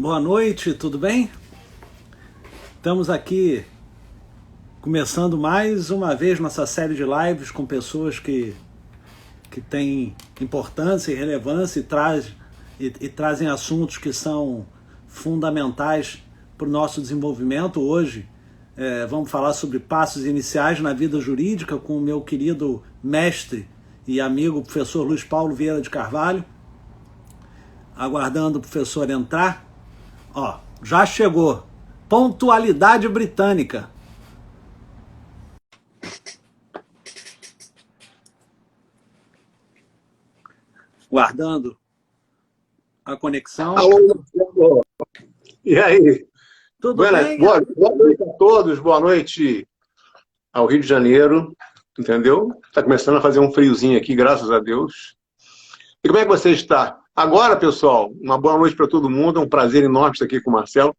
Boa noite, tudo bem? Estamos aqui começando mais uma vez nossa série de lives com pessoas que têm importância e relevância e trazem assuntos que são fundamentais para o nosso desenvolvimento. Hoje vamos falar sobre passos iniciais na vida jurídica com o meu querido mestre e amigo professor Luiz Paulo Vieira de Carvalho. Aguardando o professor entrar. Ó, já chegou. Pontualidade britânica. Guardando a conexão. Alô, e aí? Tudo bem? Boa noite a todos, boa noite ao Rio de Janeiro, entendeu? Está começando a fazer um friozinho aqui, graças a Deus. E como é que você está? Agora, pessoal, uma boa noite para todo mundo, é um prazer enorme estar aqui com o Marcelo.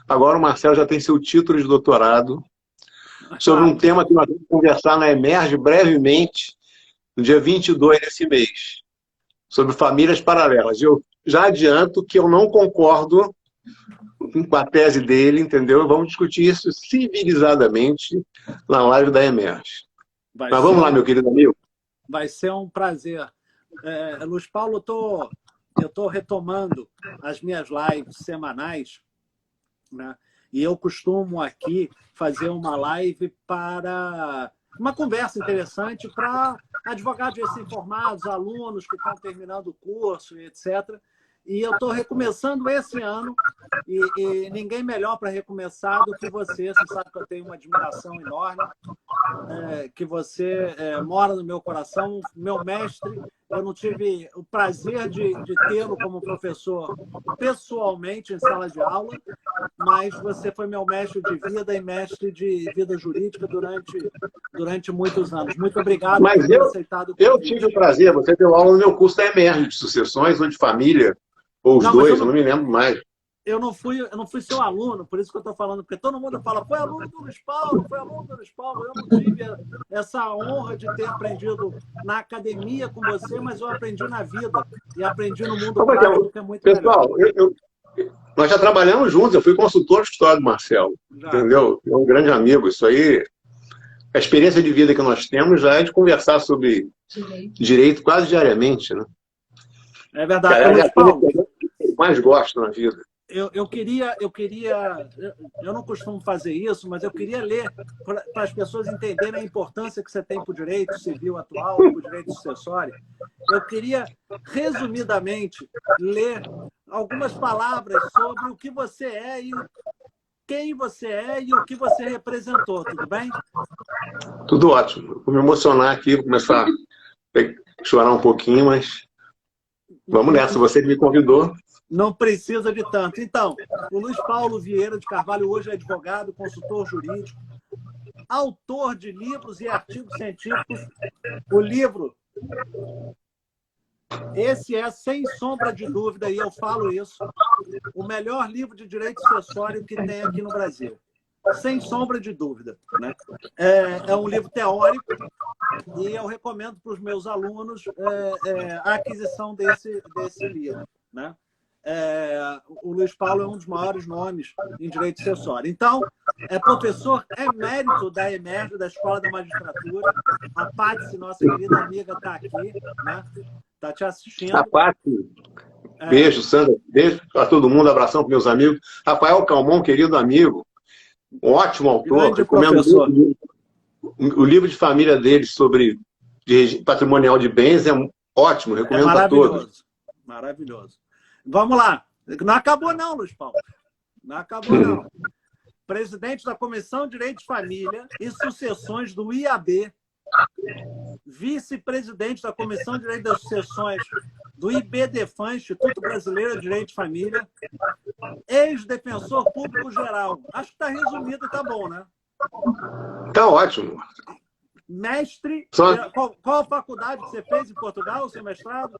Agora o Marcelo já tem seu título de doutorado sobre um tema que nós vamos conversar na Emerge brevemente, no dia 22 desse mês, sobre famílias paralelas. Eu já adianto que eu não concordo com a tese dele, entendeu? Vamos discutir isso civilizadamente na live da Emerge. Mas vamos lá, meu querido amigo. Vai ser um prazer. Luiz Paulo, eu estou retomando as minhas lives semanais, né? E eu costumo aqui fazer uma live para uma conversa interessante para advogados recém-formados, alunos que estão terminando o curso, etc. E eu estou recomeçando esse ano, e ninguém melhor para recomeçar do que você. Você sabe que eu tenho uma admiração enorme, que você mora no meu coração, meu mestre. Eu não tive o prazer de tê-lo como professor pessoalmente em sala de aula, mas você foi meu mestre de vida e mestre de vida jurídica durante muitos anos. Muito obrigado por ter aceitado o convite. Eu tive o prazer, você deu aula no meu curso da Emerge, de sucessões ou de família, ou os dois, eu não me lembro mais. Eu não fui seu aluno, por isso que eu estou falando, porque todo mundo fala, foi aluno do Luiz Paulo, foi aluno do Luiz Paulo. Eu não tive essa honra de ter aprendido na academia com você, mas eu aprendi na vida e aprendi no mundo prático, que é muito pessoal, melhor. Nós já trabalhamos juntos, eu fui consultor de história do Marcelo, entendeu? É um grande amigo, isso aí, a experiência de vida que nós temos já é de conversar sobre direito quase diariamente, né? É verdade. Luiz Paulo, eu mais gosto na vida. Eu não costumo fazer isso, mas eu queria ler para as pessoas entenderem a importância que você tem para o direito civil atual, para o direito sucessório. Eu queria, resumidamente, ler algumas palavras sobre o que você é e quem você é e o que você representou, tudo bem? Tudo ótimo. Vou me emocionar aqui, vou começar a chorar um pouquinho, mas vamos nessa, você me convidou. Não precisa de tanto. Então, o Luiz Paulo Vieira de Carvalho hoje é advogado, consultor jurídico, autor de livros e artigos científicos. O livro, esse é, sem sombra de dúvida, e eu falo isso, o melhor livro de direito sucessório que tem aqui no Brasil. Sem sombra de dúvida, né? É um livro teórico e eu recomendo para os meus alunos a aquisição desse livro, né? O Luiz Paulo é um dos maiores nomes em direito sucessório. Então, é professor emérito da Emerge, da Escola da Magistratura. A Paty, nossa querida amiga, está aqui, né? Está te assistindo. A Paty, beijo, Sandra, beijo a todo mundo, abração para meus amigos. Rafael Calmon, querido amigo, um ótimo autor, recomendo o livro de família dele sobre patrimonial de bens, é ótimo, recomendo a todos. Maravilhoso. Vamos lá. Não acabou não, Luiz Paulo. Não acabou não. Presidente da Comissão de Direito de Família e Sucessões do IAB. Vice-presidente da Comissão de Direito das Sucessões do IBDFAM, Instituto Brasileiro de Direito de Família. Ex-defensor público geral. Acho que está resumido e está bom, né? Está ótimo. Mestre... Qual a faculdade que você fez em Portugal, o seu mestrado?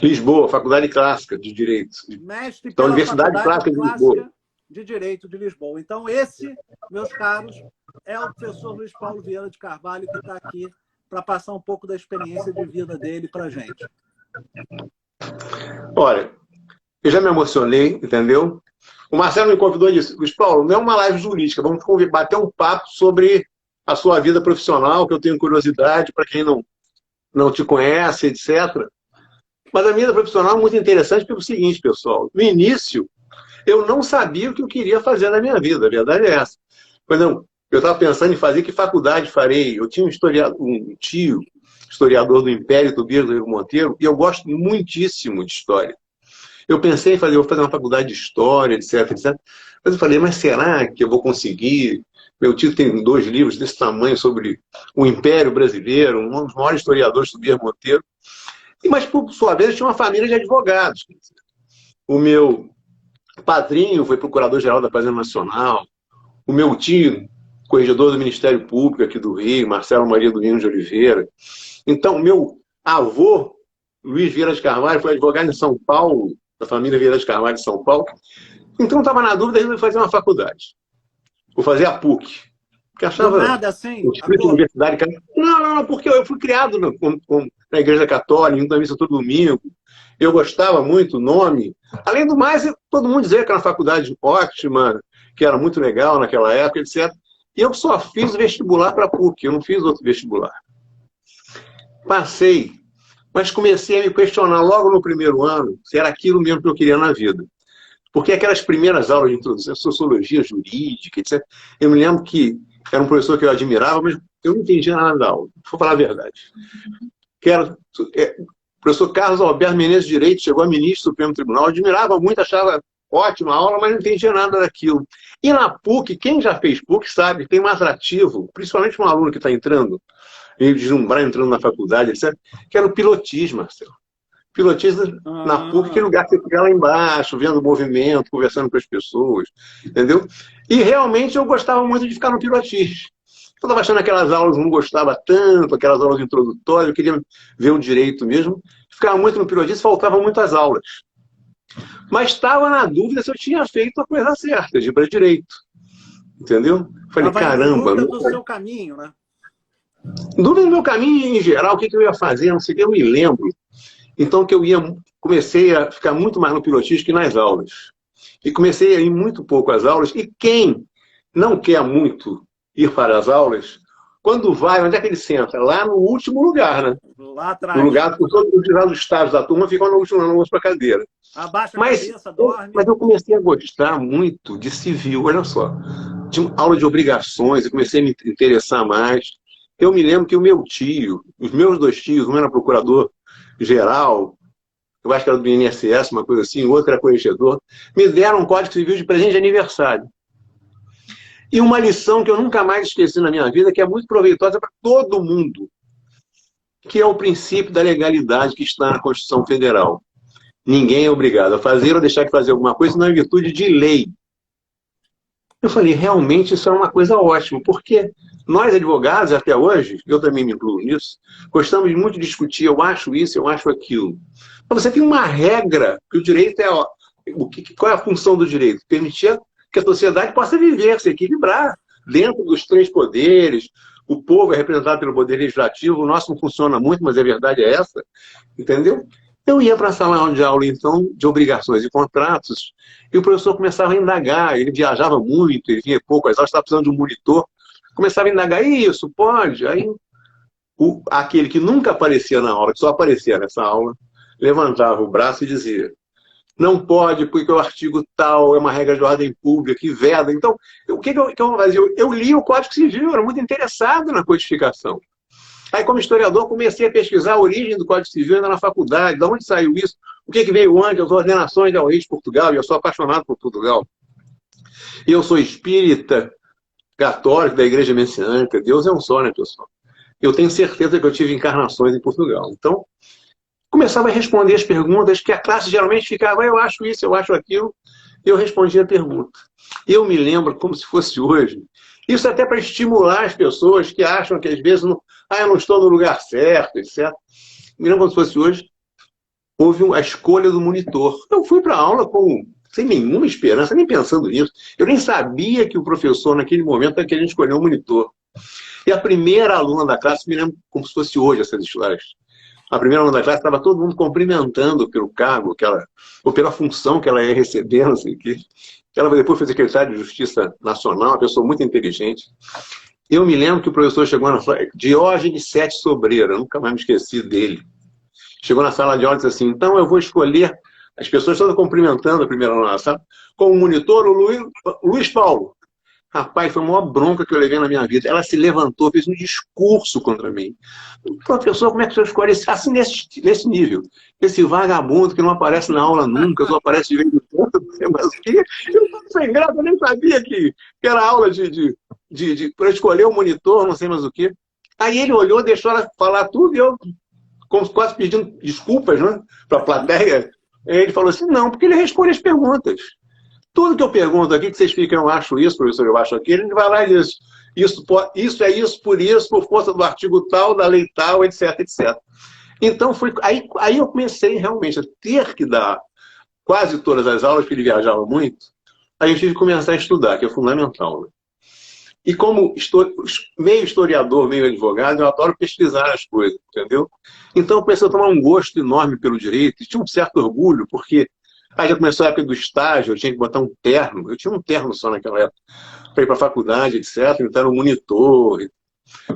Lisboa, Faculdade Clássica de Direito. Mestre da pela Universidade Clássica de Lisboa. De Direito de Lisboa. Então, esse, meus caros, é o professor Luiz Paulo Vieira de Carvalho, que está aqui para passar um pouco da experiência de vida dele para a gente. Olha, Eu já me emocionei, entendeu? O Marcelo me convidou e disse, Luiz Paulo, não é uma live jurídica, vamos bater um papo sobre a sua vida profissional, que eu tenho curiosidade, para quem não te conhece, etc. Mas a minha vida profissional é muito interessante pelo seguinte, pessoal. No início, eu não sabia o que eu queria fazer na minha vida, a verdade é essa. Quando eu estava pensando em fazer, que faculdade farei? Eu tinha um tio, historiador do Império, Tobias do Rio Monteiro, e eu gosto muitíssimo de história. Eu pensei em fazer, vou fazer uma faculdade de história, etc, etc. Mas eu falei, mas será que eu vou conseguir? Meu tio tem 2 livros desse tamanho sobre o Império Brasileiro, um dos maiores historiadores, Tobias Monteiro. Mas, por sua vez, eu tinha uma família de advogados. O meu padrinho foi procurador-geral da Fazenda Nacional. O meu tio, corregedor do Ministério Público aqui do Rio, Marcelo Maria do Lino de Oliveira. Então, meu avô, Luiz Vieira de Carvalho, foi advogado em São Paulo, da família Vieira de Carvalho de São Paulo. Então, estava na dúvida de fazer uma faculdade. Vou fazer a PUC. Porque achava... nada assim? Universidade... Não, porque eu fui criado na Igreja Católica, indo à missa todo domingo. Eu gostava muito do nome. Além do mais, todo mundo dizia que era uma faculdade ótima, que era muito legal naquela época, etc. E eu só fiz vestibular para a PUC, eu não fiz outro vestibular. Passei, mas comecei a me questionar logo no primeiro ano se era aquilo mesmo que eu queria na vida. Porque aquelas primeiras aulas de introdução, sociologia jurídica, etc., eu me lembro que era um professor que eu admirava, mas eu não entendia nada da aula, vou falar a verdade. Que era o professor Carlos Alberto Menezes de Direito, chegou a ministro do Supremo Tribunal, eu admirava muito, achava ótima a aula, mas não entendia nada daquilo. E na PUC, quem já fez PUC sabe, tem um atrativo, principalmente um aluno que está entrando, e deslumbrar entrando na faculdade, etc., que era o pilotismo, Marcelo. Pilotismo na PUC, que lugar que você fica lá embaixo, vendo o movimento, conversando com as pessoas, entendeu? E realmente eu gostava muito de ficar no pilotismo. Eu estava achando aquelas aulas, não gostava tanto, aquelas aulas introdutórias, eu queria ver o direito mesmo. Ficava muito no pilotismo, faltavam muitas aulas. Mas estava na dúvida se eu tinha feito a coisa certa, de ir para direito. Entendeu? Falei, caramba. Dúvida do seu caminho, né? Dúvida do meu caminho em geral, o que eu ia fazer, não sei o que, eu me lembro. Então, que comecei a ficar muito mais no pilotismo que nas aulas. E comecei a ir muito pouco às aulas. E quem não quer muito ir para as aulas, quando vai, onde é que ele senta? Lá no último lugar, né? Lá atrás. No lugar, por todos os estágios da turma ficam no último, não para a cadeira. Abaixa a cabeça, dorme. Mas eu comecei a gostar muito de civil, olha só. Tinha aula de obrigações, eu comecei a me interessar mais. Eu me lembro que o meu tio, os meus 2 tios, um era procurador-geral, eu acho que era do INSS, uma coisa assim, o outro era corregedor, me deram um Código Civil de presente de aniversário. E uma lição que eu nunca mais esqueci na minha vida, que é muito proveitosa para todo mundo, que é o princípio da legalidade que está na Constituição Federal. Ninguém é obrigado a fazer ou deixar de fazer alguma coisa, não é virtude de lei. Eu falei, realmente isso é uma coisa ótima, porque nós advogados, até hoje, eu também me incluo nisso, gostamos muito de discutir, eu acho isso, eu acho aquilo. Mas você tem uma regra, que o direito é... Qual é a função do direito? Permitir que a sociedade possa viver, se equilibrar dentro dos 3 poderes. O povo é representado pelo poder legislativo, o nosso não funciona muito, mas a verdade é essa, entendeu? Eu ia para a sala de aula, então, de obrigações e contratos, e o professor começava a indagar, ele viajava muito, ele vinha pouco, às vezes estava precisando de um monitor, começava a indagar, isso, pode? Aí, aquele que nunca aparecia na aula, que só aparecia nessa aula, levantava o braço e dizia, não pode, porque o artigo tal é uma regra de ordem pública que veda. Então, o que eu fazia? Eu li o Código Civil, eu era muito interessado na codificação. Aí, como historiador, comecei a pesquisar a origem do Código Civil ainda na faculdade, de onde saiu isso, o que veio antes, as ordenações da rei de Portugal, e eu sou apaixonado por Portugal. Eu sou espírita, católico da Igreja Messiânica, Deus é um só, né, pessoal? Eu tenho certeza que eu tive encarnações em Portugal. Então, começava a responder as perguntas que a classe geralmente ficava, eu acho isso, eu acho aquilo, e eu respondia a pergunta. Eu me lembro como se fosse hoje. Isso até para estimular as pessoas que acham que às vezes eu não estou no lugar certo, etc. Me lembro como se fosse hoje. Houve a escolha do monitor. Eu fui para a aula sem nenhuma esperança, nem pensando nisso. Eu nem sabia que o professor, naquele momento, estava querendo escolher um monitor. E a primeira aluna da classe, me lembro como se fosse hoje essas histórias. A primeira aluna da classe estava todo mundo cumprimentando pelo cargo, ou pela função que ela ia receber, não sei o quê. Ela depois foi secretária de Justiça Nacional, uma pessoa muito inteligente. Eu me lembro que o professor chegou na sala, Diógenes Sete Sobreira, nunca mais me esqueci dele. Chegou na sala de aula e disse assim, então eu vou escolher, as pessoas todas cumprimentando a primeira aluna, sabe? Como monitor, o Luiz Paulo. Rapaz, foi a maior bronca que eu levei na minha vida. Ela se levantou, fez um discurso contra mim. Professor, como é que o senhor escolhe assim nesse nível? Esse vagabundo que não aparece na aula nunca, só aparece de vez em quando, mas o quê? Eu estava sem graça, eu nem sabia que era aula para escolher o monitor, não sei mais o quê. Aí ele olhou, deixou ela falar tudo e eu, como quase pedindo desculpas, né, para a plateia, ele falou assim, não, porque ele responde as perguntas. Tudo que eu pergunto aqui, que vocês ficam, eu acho isso, professor, eu acho aquilo, ele vai lá e diz, isso é isso, por força do artigo tal, da lei tal, etc, etc. Então, aí eu comecei realmente a ter que dar quase todas as aulas, que ele viajava muito, aí eu tive que começar a estudar, que é fundamental. Né? E como meio historiador, meio advogado, eu adoro pesquisar as coisas, entendeu? Então, eu comecei a tomar um gosto enorme pelo direito, e tinha um certo orgulho, porque aí já começou a época do estágio, eu tinha que botar um terno. Eu tinha um terno só naquela época, para ir para a faculdade, etc. Então era um monitor.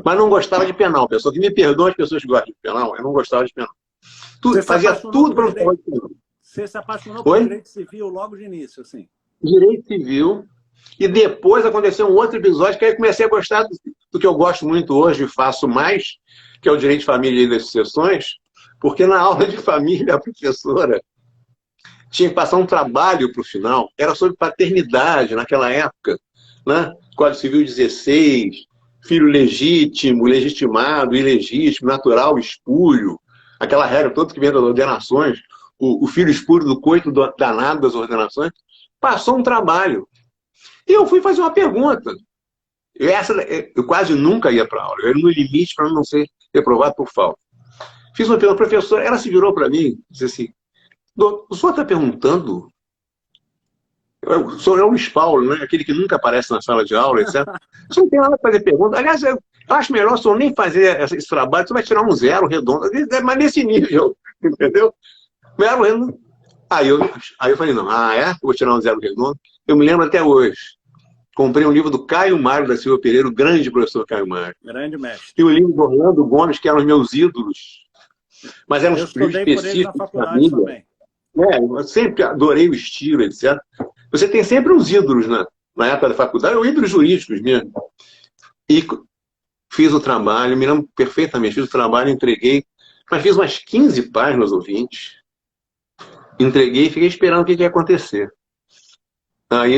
Mas não gostava de penal. Pessoal que me perdoa, as pessoas que gostam de penal, eu não gostava de penal. Fazia tudo para não falar de penal. Você se apaixonou por direito civil logo de início, assim? Direito civil. E depois aconteceu um outro episódio que aí eu comecei a gostar do que eu gosto muito hoje e faço mais, que é o direito de família e das sucessões, porque na aula de família a professora tinha que passar um trabalho para o final, era sobre paternidade naquela época, né? Código Civil 16, filho legítimo, legitimado, ilegítimo, natural, espúrio, aquela regra toda que vem das ordenações, o filho espúrio do coito danado das ordenações, passou um trabalho. E eu fui fazer uma pergunta. Eu quase nunca ia para a aula, eu era no limite para não ser reprovado por falta. Fiz uma pergunta, professora, ela se virou para mim e disse assim, o senhor está perguntando? O senhor é o Luiz Paulo, né? Aquele que nunca aparece na sala de aula, etc. O senhor não tem nada para fazer pergunta. Aliás, eu acho melhor o senhor nem fazer esse trabalho, você vai tirar um zero redondo. Mas nesse nível, entendeu? Zero redondo. Aí eu falei, não, eu vou tirar um zero redondo. Eu me lembro até hoje. Comprei um livro do Caio Mário da Silva Pereira, o grande professor Caio Mário. Grande mestre. E o livro do Orlando Gomes, que eram os meus ídolos. Mas eram uns livros específicos. Na faculdade também. Eu sempre adorei o estilo, etc. Você tem sempre uns ídolos na época da faculdade, ou ídolos jurídicos mesmo. E fiz o trabalho, me lembro perfeitamente, fiz o trabalho, entreguei, mas fiz umas 15 páginas ou 20. Entreguei e fiquei esperando o que ia acontecer. Aí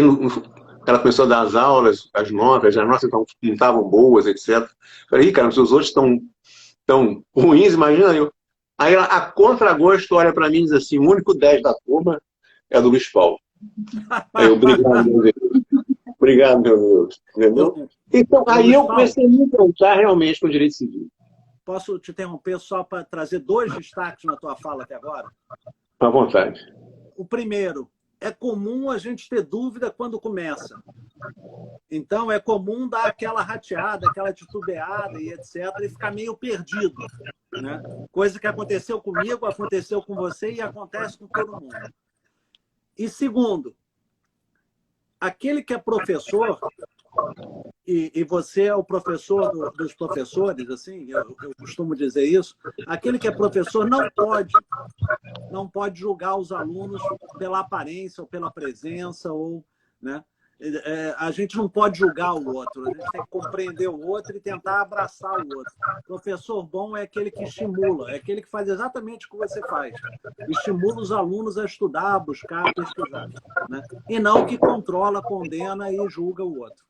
ela começou a dar as aulas, as notas não estavam boas, etc. Falei, cara, se os outros estão ruins, imagina eu. Aí ela, a contragosto, olha para mim e diz assim, o único 10 da turma é do Luiz Paulo. Aí eu, obrigado, meu Deus. Obrigado, meu Deus. Entendeu? Então, aí eu comecei a me encontrar realmente com o direito civil. Posso te interromper só para trazer 2 destaques na tua fala até agora? À vontade. O primeiro, é comum a gente ter dúvida quando começa. Então, é comum dar aquela rateada, aquela titubeada e etc. e ficar meio perdido. Né? Coisa que aconteceu comigo, aconteceu com você e acontece com todo mundo. E segundo, aquele que é professor, e você é o professor dos professores, assim, eu costumo dizer isso, aquele que é professor não pode julgar os alunos pela aparência ou pela presença, ou, né? A gente não pode julgar o outro, a gente tem que compreender o outro e tentar abraçar o outro. Professor bom é aquele que estimula, é aquele que faz exatamente o que você faz. Estimula os alunos a estudar, a buscar, a pesquisar. Né? E não que controla, condena e julga o outro.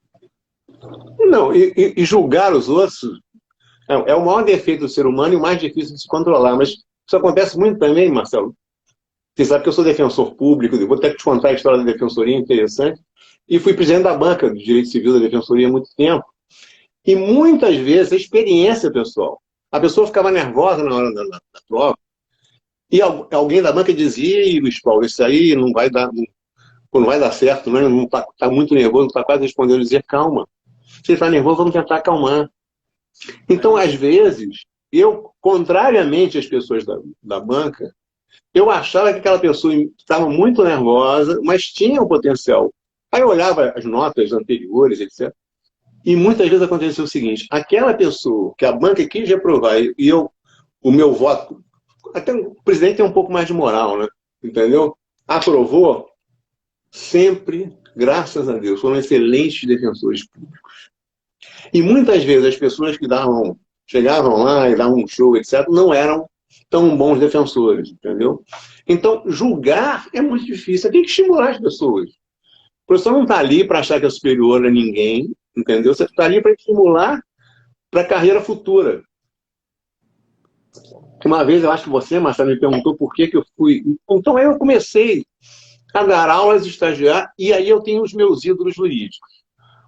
Não, e julgar os outros é o maior defeito do ser humano e o mais difícil de se controlar. Mas isso acontece muito também, Marcelo. Você sabe que eu sou defensor público, eu vou até te contar a história da defensoria interessante. E fui presidente da banca do Direito Civil da Defensoria há muito tempo. E muitas vezes, a experiência, pessoal, a pessoa ficava nervosa na hora da prova, e alguém da banca dizia, Luiz Paulo, isso aí não vai dar certo, não está muito nervoso, não está quase respondendo, eu dizia, calma. Se ele está nervoso, vamos tentar acalmar. Então, às vezes, eu, contrariamente às pessoas da banca, eu achava que aquela pessoa estava muito nervosa, mas tinha um potencial. Aí eu olhava as notas anteriores, etc. E muitas vezes aconteceu o seguinte: aquela pessoa que a banca quis reprovar e eu, o meu voto, até o presidente tem um pouco mais de moral, né? Entendeu? Aprovou, sempre, graças a Deus, foram excelentes defensores públicos. E muitas vezes as pessoas que chegavam lá e davam um show, etc., não eram tão bons defensores, entendeu? Então, julgar é muito difícil. Tem que estimular as pessoas. O professor não está ali para achar que é superior a ninguém, entendeu? Você está ali para estimular para a carreira futura. Uma vez, eu acho que você, Marcelo, me perguntou por que eu fui. Então, aí eu comecei a dar aulas, estagiar, e aí eu tenho os meus ídolos jurídicos.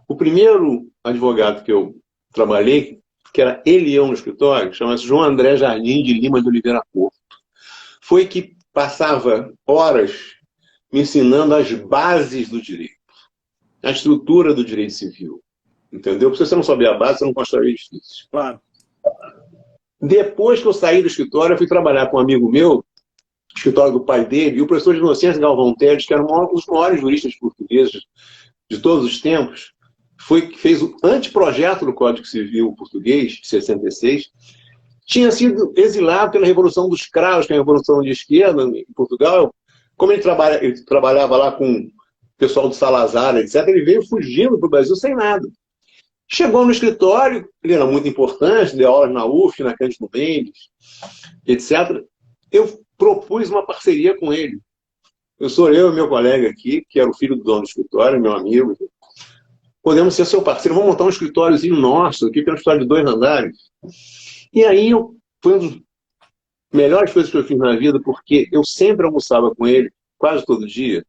O primeiro advogado que eu trabalhei, que era ele e eu no escritório, chama-se João André Jardim de Lima de Oliveira Porto. Foi que passava horas me ensinando as bases do direito, a estrutura do direito civil. Entendeu? Porque se você não souber a base, você não constrói edifícios. Claro. Depois que eu saí do escritório, eu fui trabalhar com um amigo meu, escritório do pai dele, e o professor de Inocêncio Galvão Teles, que era um dos maiores juristas portugueses de todos os tempos, que fez o anteprojeto do Código Civil Português, de 66, tinha sido exilado pela Revolução dos Cravos, que é a Revolução de Esquerda em Portugal. Como ele trabalhava lá com o pessoal do Salazar, etc., ele veio fugindo para o Brasil sem nada. Chegou no escritório, ele era muito importante, deu aulas na UF, na Cândido Mendes, etc. Eu propus uma parceria com ele. Eu e meu colega aqui, que era o filho do dono do escritório, meu amigo. Podemos ser seu parceiro, vamos montar um escritóriozinho nosso, aqui que é um escritório de 2 andares. E aí foi uma das melhores coisas que eu fiz na vida, porque eu sempre almoçava com ele, quase todo dia.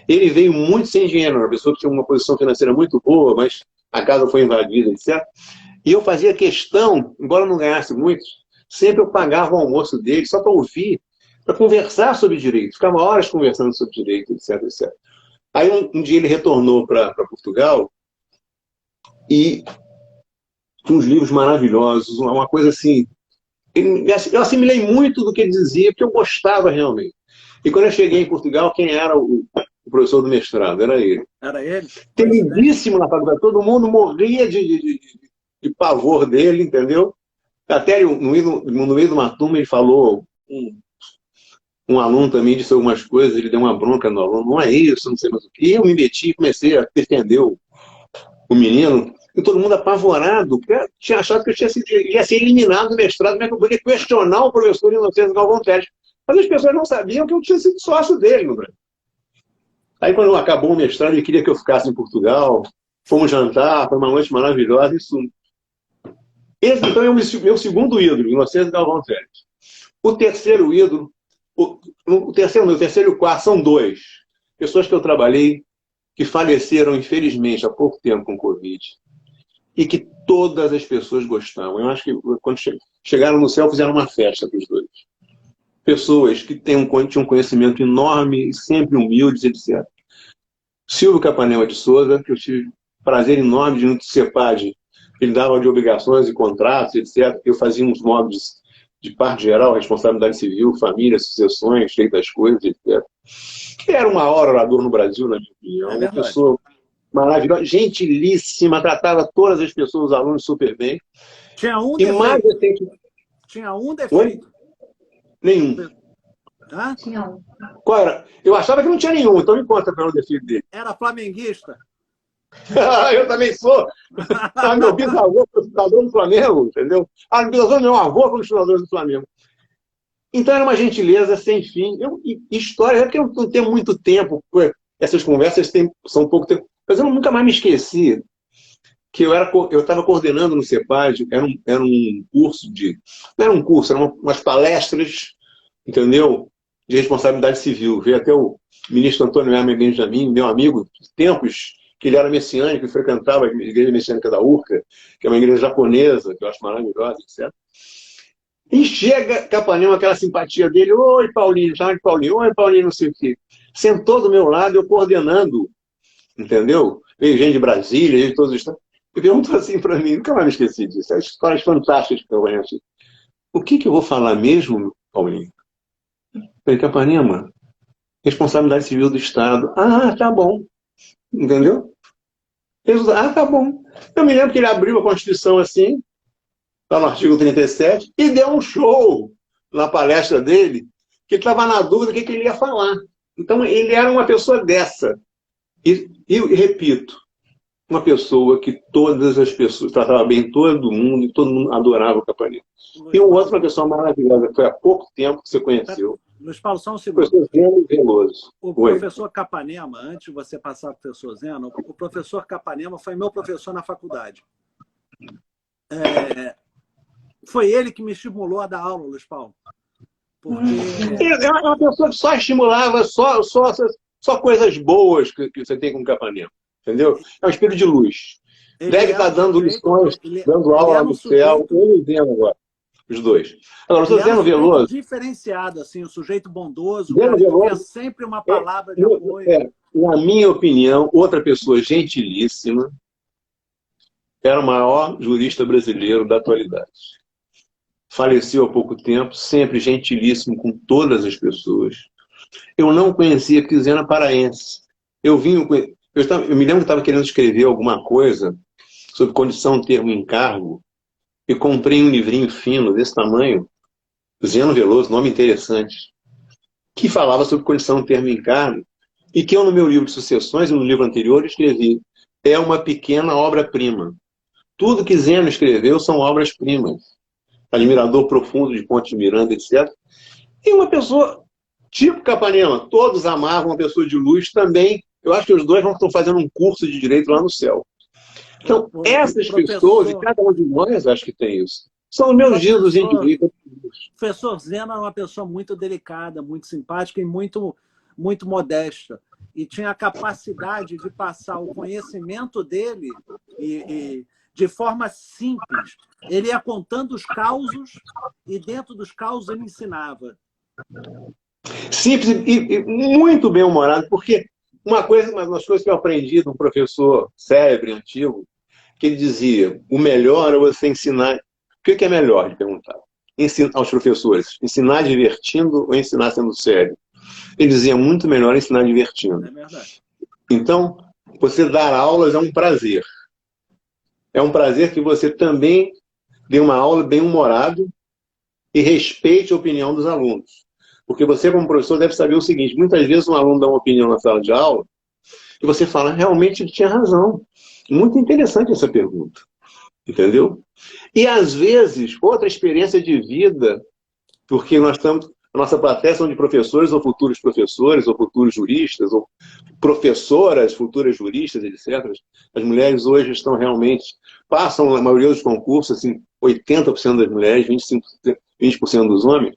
Ele veio muito sem dinheiro, uma pessoa que tinha uma posição financeira muito boa, mas a casa foi invadida, etc. E eu fazia questão, embora eu não ganhasse muito, sempre eu pagava o almoço dele, só para ouvir, para conversar sobre direito. Ficava horas conversando sobre direito, etc, etc. Aí um dia ele retornou para Portugal e tinha uns livros maravilhosos, uma coisa assim. Eu assimilei muito do que ele dizia, porque eu gostava realmente. E quando eu cheguei em Portugal, quem era o professor do mestrado? Era ele. Era ele? Temidíssimo na faculdade. Todo mundo morria de pavor dele, entendeu? Até no meio de uma turma ele falou, um aluno também disse algumas coisas, ele deu uma bronca no aluno, não é isso, não sei mais o que. E eu me meti e comecei a defender o menino, e todo mundo apavorado, porque tinha achado que ele ia ser eliminado do mestrado, mas que eu poderia questionar o professor Inocêncio Galvão Teles. Mas as pessoas não sabiam que eu tinha sido sócio dele no Brasil. Aí, quando acabou o mestrado, ele queria que eu ficasse em Portugal, fomos jantar, foi uma noite maravilhosa, isso. Esse, então, é o meu segundo ídolo, Inocêncio Galvão Teles. O terceiro ídolo, o terceiro e o quarto são 2 pessoas que eu trabalhei, que faleceram, infelizmente, há pouco tempo com Covid. E que todas as pessoas gostavam. Eu acho que quando chegaram no céu, fizeram uma festa para os 2. Pessoas que tinham um conhecimento enorme, sempre humildes, etc. Silvio Capanema de Souza, que eu tive prazer enorme de não ser padre. Ele dava de obrigações e contratos, etc. Eu fazia uns módulos de parte geral, responsabilidade civil, família, sucessões, lei das coisas, etc. Que era o maior orador no Brasil, na minha opinião. Uma pessoa maravilhosa, gentilíssima, tratava todas as pessoas, os alunos, super bem. Tinha um defeito. Mais Tinha um defeito. Oi? Nenhum. Hã? Tinha um. Qual era? Eu achava que não tinha nenhum, então me conta qual era o defeito dele. Era flamenguista. Eu também sou. Meu bisavô foi fundador do Flamengo, entendeu? Meu bisavô, meu avô foi fundador do Flamengo. Então era uma gentileza sem fim. História, é porque eu não tenho muito tempo. Essas conversas são pouco tempo. Mas eu nunca mais me esqueci que eu estava coordenando no CEPAD, era um curso não era um curso, eram umas palestras, entendeu? De responsabilidade civil. Veio até o ministro Antônio Hermes Benjamin, meu amigo, de tempos que ele era messiânico e frequentava a igreja messiânica da URCA, que é uma igreja japonesa, que eu acho maravilhosa, etc. E chega Capanema, aquela simpatia dele, oi, Paulinho, chama de Paulinho, oi, Paulinho, não sei o quê. Sentou do meu lado, eu coordenando, entendeu? Veio gente de Brasília, gente de todos os estados. E perguntou assim para mim, nunca mais me esqueci disso, as histórias fantásticas que eu conheço. o que eu vou falar mesmo, Paulinho? Falei, Capanema, responsabilidade civil do Estado. Ah, tá bom. Entendeu? Ah, tá bom. Eu me lembro que ele abriu a Constituição assim, está no artigo 37, e deu um show na palestra dele, que ele estava na dúvida do que ele ia falar. Então, ele era uma pessoa dessa. E repito, uma pessoa que todas as pessoas, tratava bem todo mundo, e todo mundo adorava o Capanema. E um outro, uma pessoa maravilhosa, foi há pouco tempo que você conheceu. Luiz Paulo, só um O segundo. professor Zeno Veloso. O professor Capanema, antes de você passar para o professor Zeno, o professor Capanema foi meu professor na faculdade. Foi ele que me estimulou a dar aula, Luiz Paulo. Porque... É uma pessoa que só estimulava, só coisas boas que você tem com o Capanema. Entendeu? É um espírito de luz. Deve estar dando lições, dando aula no céu. Eu e Zeno agora. Os dois. Agora, o Zeno Veloso... diferenciado, assim, o sujeito bondoso, Zeno Veloso sempre uma palavra de apoio. Na minha opinião, outra pessoa gentilíssima, era o maior jurista brasileiro da atualidade. Faleceu há pouco tempo, sempre gentilíssimo com todas as pessoas. Eu não conhecia, porque Zeno é paraense. Eu me lembro que estava querendo escrever alguma coisa sobre condição, termo e encargo, e comprei um livrinho fino desse tamanho, Zeno Veloso, nome interessante, que falava sobre condição, termo e encargo, e que eu, no meu livro de Sucessões, e no livro anterior, escrevi. É uma pequena obra-prima. Tudo que Zeno escreveu são obras-primas. Admirador profundo de Ponte de Miranda, etc. E uma pessoa, tipo Capanema, todos amavam, uma pessoa de luz também. Eu acho que os dois estão fazendo um curso de direito lá no céu. Então, essas pessoas, e cada um de nós acho que tem isso, são meus ídolos em direito. O professor Zeno era uma pessoa muito delicada, muito simpática e muito modesta. E tinha a capacidade de passar o conhecimento dele de forma simples. Ele ia contando os causos e dentro dos causos ele ensinava. Simples e muito bem-humorado, porque uma das coisas que eu aprendi de um professor célebre, antigo, que ele dizia, o melhor é você ensinar... O que é melhor, ele perguntava, ensinar aos professores? Ensinar divertindo ou ensinar sendo sério? Ele dizia, muito melhor ensinar divertindo. É verdade. Então, você dar aulas é um prazer. É um prazer que você também dê uma aula bem-humorado e respeite a opinião dos alunos. Porque você, como professor, deve saber o seguinte, muitas vezes um aluno dá uma opinião na sala de aula e você fala, realmente ele tinha razão. Muito interessante essa pergunta. Entendeu? E, às vezes, outra experiência de vida, porque nós estamos... A nossa plateia são de professores ou futuros professores, ou futuros juristas, ou professoras, futuras juristas, etc. As mulheres hoje estão realmente... Passam a maioria dos concursos, assim, 80% das mulheres, 20% dos homens.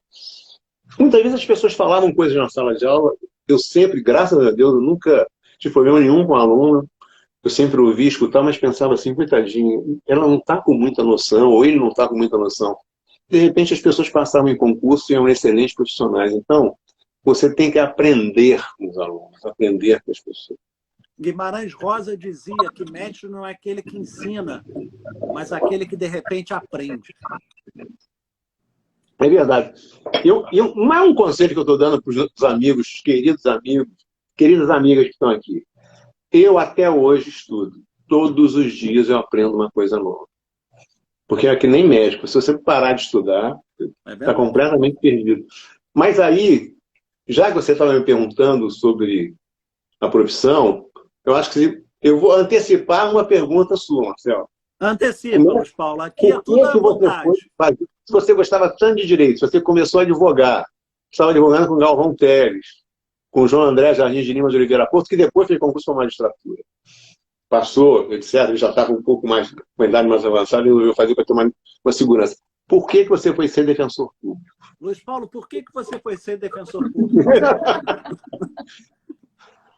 Muitas vezes as pessoas falavam coisas na sala de aula, eu sempre, graças a Deus, eu nunca tive problema nenhum com a aluna, eu sempre ouvi, escutar, mas pensava assim, coitadinho, ela não está com muita noção, ou ele não está com muita noção. De repente as pessoas passavam em concurso e eram excelentes profissionais. Então, você tem que aprender com os alunos, aprender com as pessoas. Guimarães Rosa dizia que mestre não é aquele que ensina, mas aquele que de repente aprende. É verdade. Não é um conselho que eu estou dando para os amigos, queridas amigas que estão aqui. Eu até hoje estudo. Todos os dias eu aprendo uma coisa nova. Porque é que nem médico. Se você parar de estudar, está completamente perdido. Mas aí, já que você estava me perguntando sobre a profissão, eu acho que eu vou antecipar uma pergunta sua, Marcelo. Antecipa, Luiz Paulo. Aqui é tudo à vontade. Se você gostava tanto de direito, se você começou a advogar, estava advogando com Galvão Teles, com João André Jardim de Lima de Oliveira Porto, que depois fez concurso para magistratura. Passou, etc., ele já estava um pouco mais, com a idade mais avançada, e resolveu fazer para ter uma segurança. Por que você foi ser defensor público? Luiz Paulo, por que você foi ser defensor público?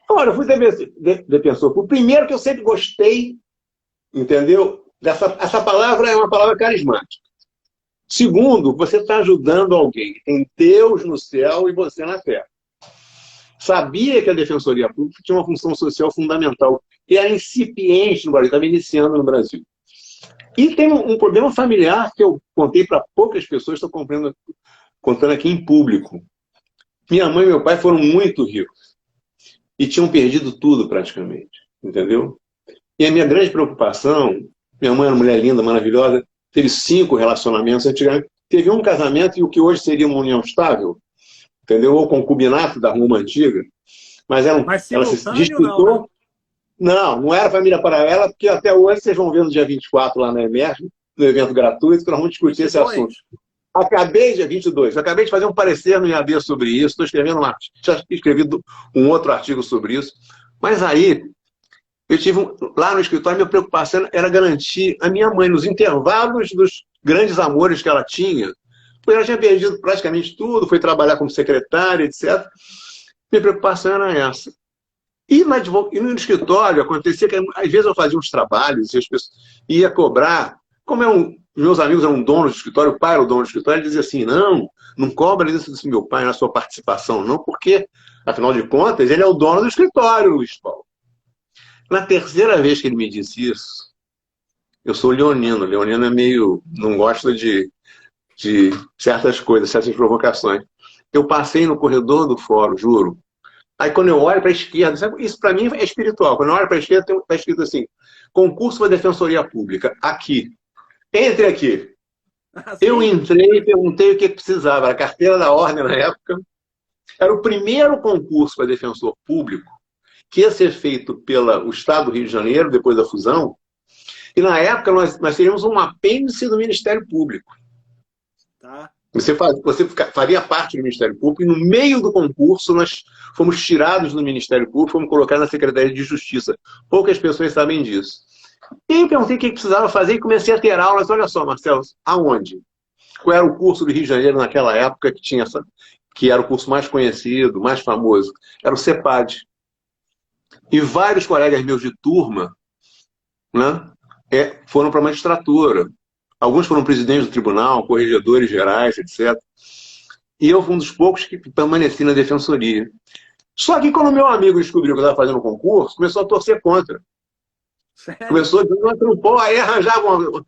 Olha, eu fui defensor público. Primeiro que eu sempre gostei, entendeu? Essa palavra é uma palavra carismática. Segundo, você está ajudando alguém. Tem Deus no céu e você na terra. Sabia que a Defensoria Pública tinha uma função social fundamental. E era incipiente no Brasil, estava iniciando no Brasil. E tem um problema familiar que eu contei para poucas pessoas, estou contando aqui em público. Minha mãe e meu pai foram muito ricos e tinham perdido tudo praticamente, entendeu? E a minha grande preocupação, minha mãe era uma mulher linda, maravilhosa, teve 5 relacionamentos antigamente, teve um casamento e o que hoje seria uma união estável, entendeu? Ou concubinato da Roma antiga, mas Mas ela se simultâneo não, né? disputou. Não, não era família paralela, porque até hoje vocês vão ver no dia 24 lá na Emerge, no evento gratuito, que nós vamos discutir esse 22. assunto. Dia 22, acabei de fazer um parecer no IAB sobre isso, estou escrevendo já escrevi um outro artigo sobre isso, mas aí eu tive lá no escritório, minha preocupação era garantir a minha mãe nos intervalos dos grandes amores que ela tinha, porque ela tinha perdido praticamente tudo, foi trabalhar como secretária, etc. Minha preocupação era essa. E no escritório acontecia que às vezes eu fazia uns trabalhos e as pessoas ia cobrar, como meus amigos eram donos do escritório, o pai era o dono do escritório, ele dizia assim, não cobra isso do meu pai na sua participação, não, porque, afinal de contas, ele é o dono do escritório, Luiz Paulo. Na terceira vez que ele me disse isso, eu sou leonino. Leonino é meio... não gosta de certas coisas, certas provocações. Eu passei no corredor do fórum, juro. Aí quando eu olho para a esquerda, isso para mim é espiritual. Quando eu olho para a esquerda, está escrito assim, concurso para Defensoria Pública, aqui. Entre aqui. Eu entrei e perguntei o que precisava. A carteira da ordem na época. Era o primeiro concurso para defensor público que ia ser feito pelo Estado do Rio de Janeiro, depois da fusão, e na época nós teríamos um apêndice do Ministério Público. Tá. Você faria parte do Ministério Público, e no meio do concurso nós fomos tirados do Ministério Público, fomos colocados na Secretaria de Justiça. Poucas pessoas sabem disso. E eu perguntei o que precisava fazer e comecei a ter aulas. Olha só, Marcelo, aonde? Qual era o curso do Rio de Janeiro naquela época que era o curso mais conhecido, mais famoso? Era o CEPAD. E vários colegas meus de turma, né, foram para a magistratura. Alguns foram presidentes do tribunal, corregedores gerais, etc. E eu fui um dos poucos que permaneci na defensoria. Só que quando meu amigo descobriu que eu estava fazendo um concurso, começou a torcer contra. Sério? Começou a dizer, aí arranjava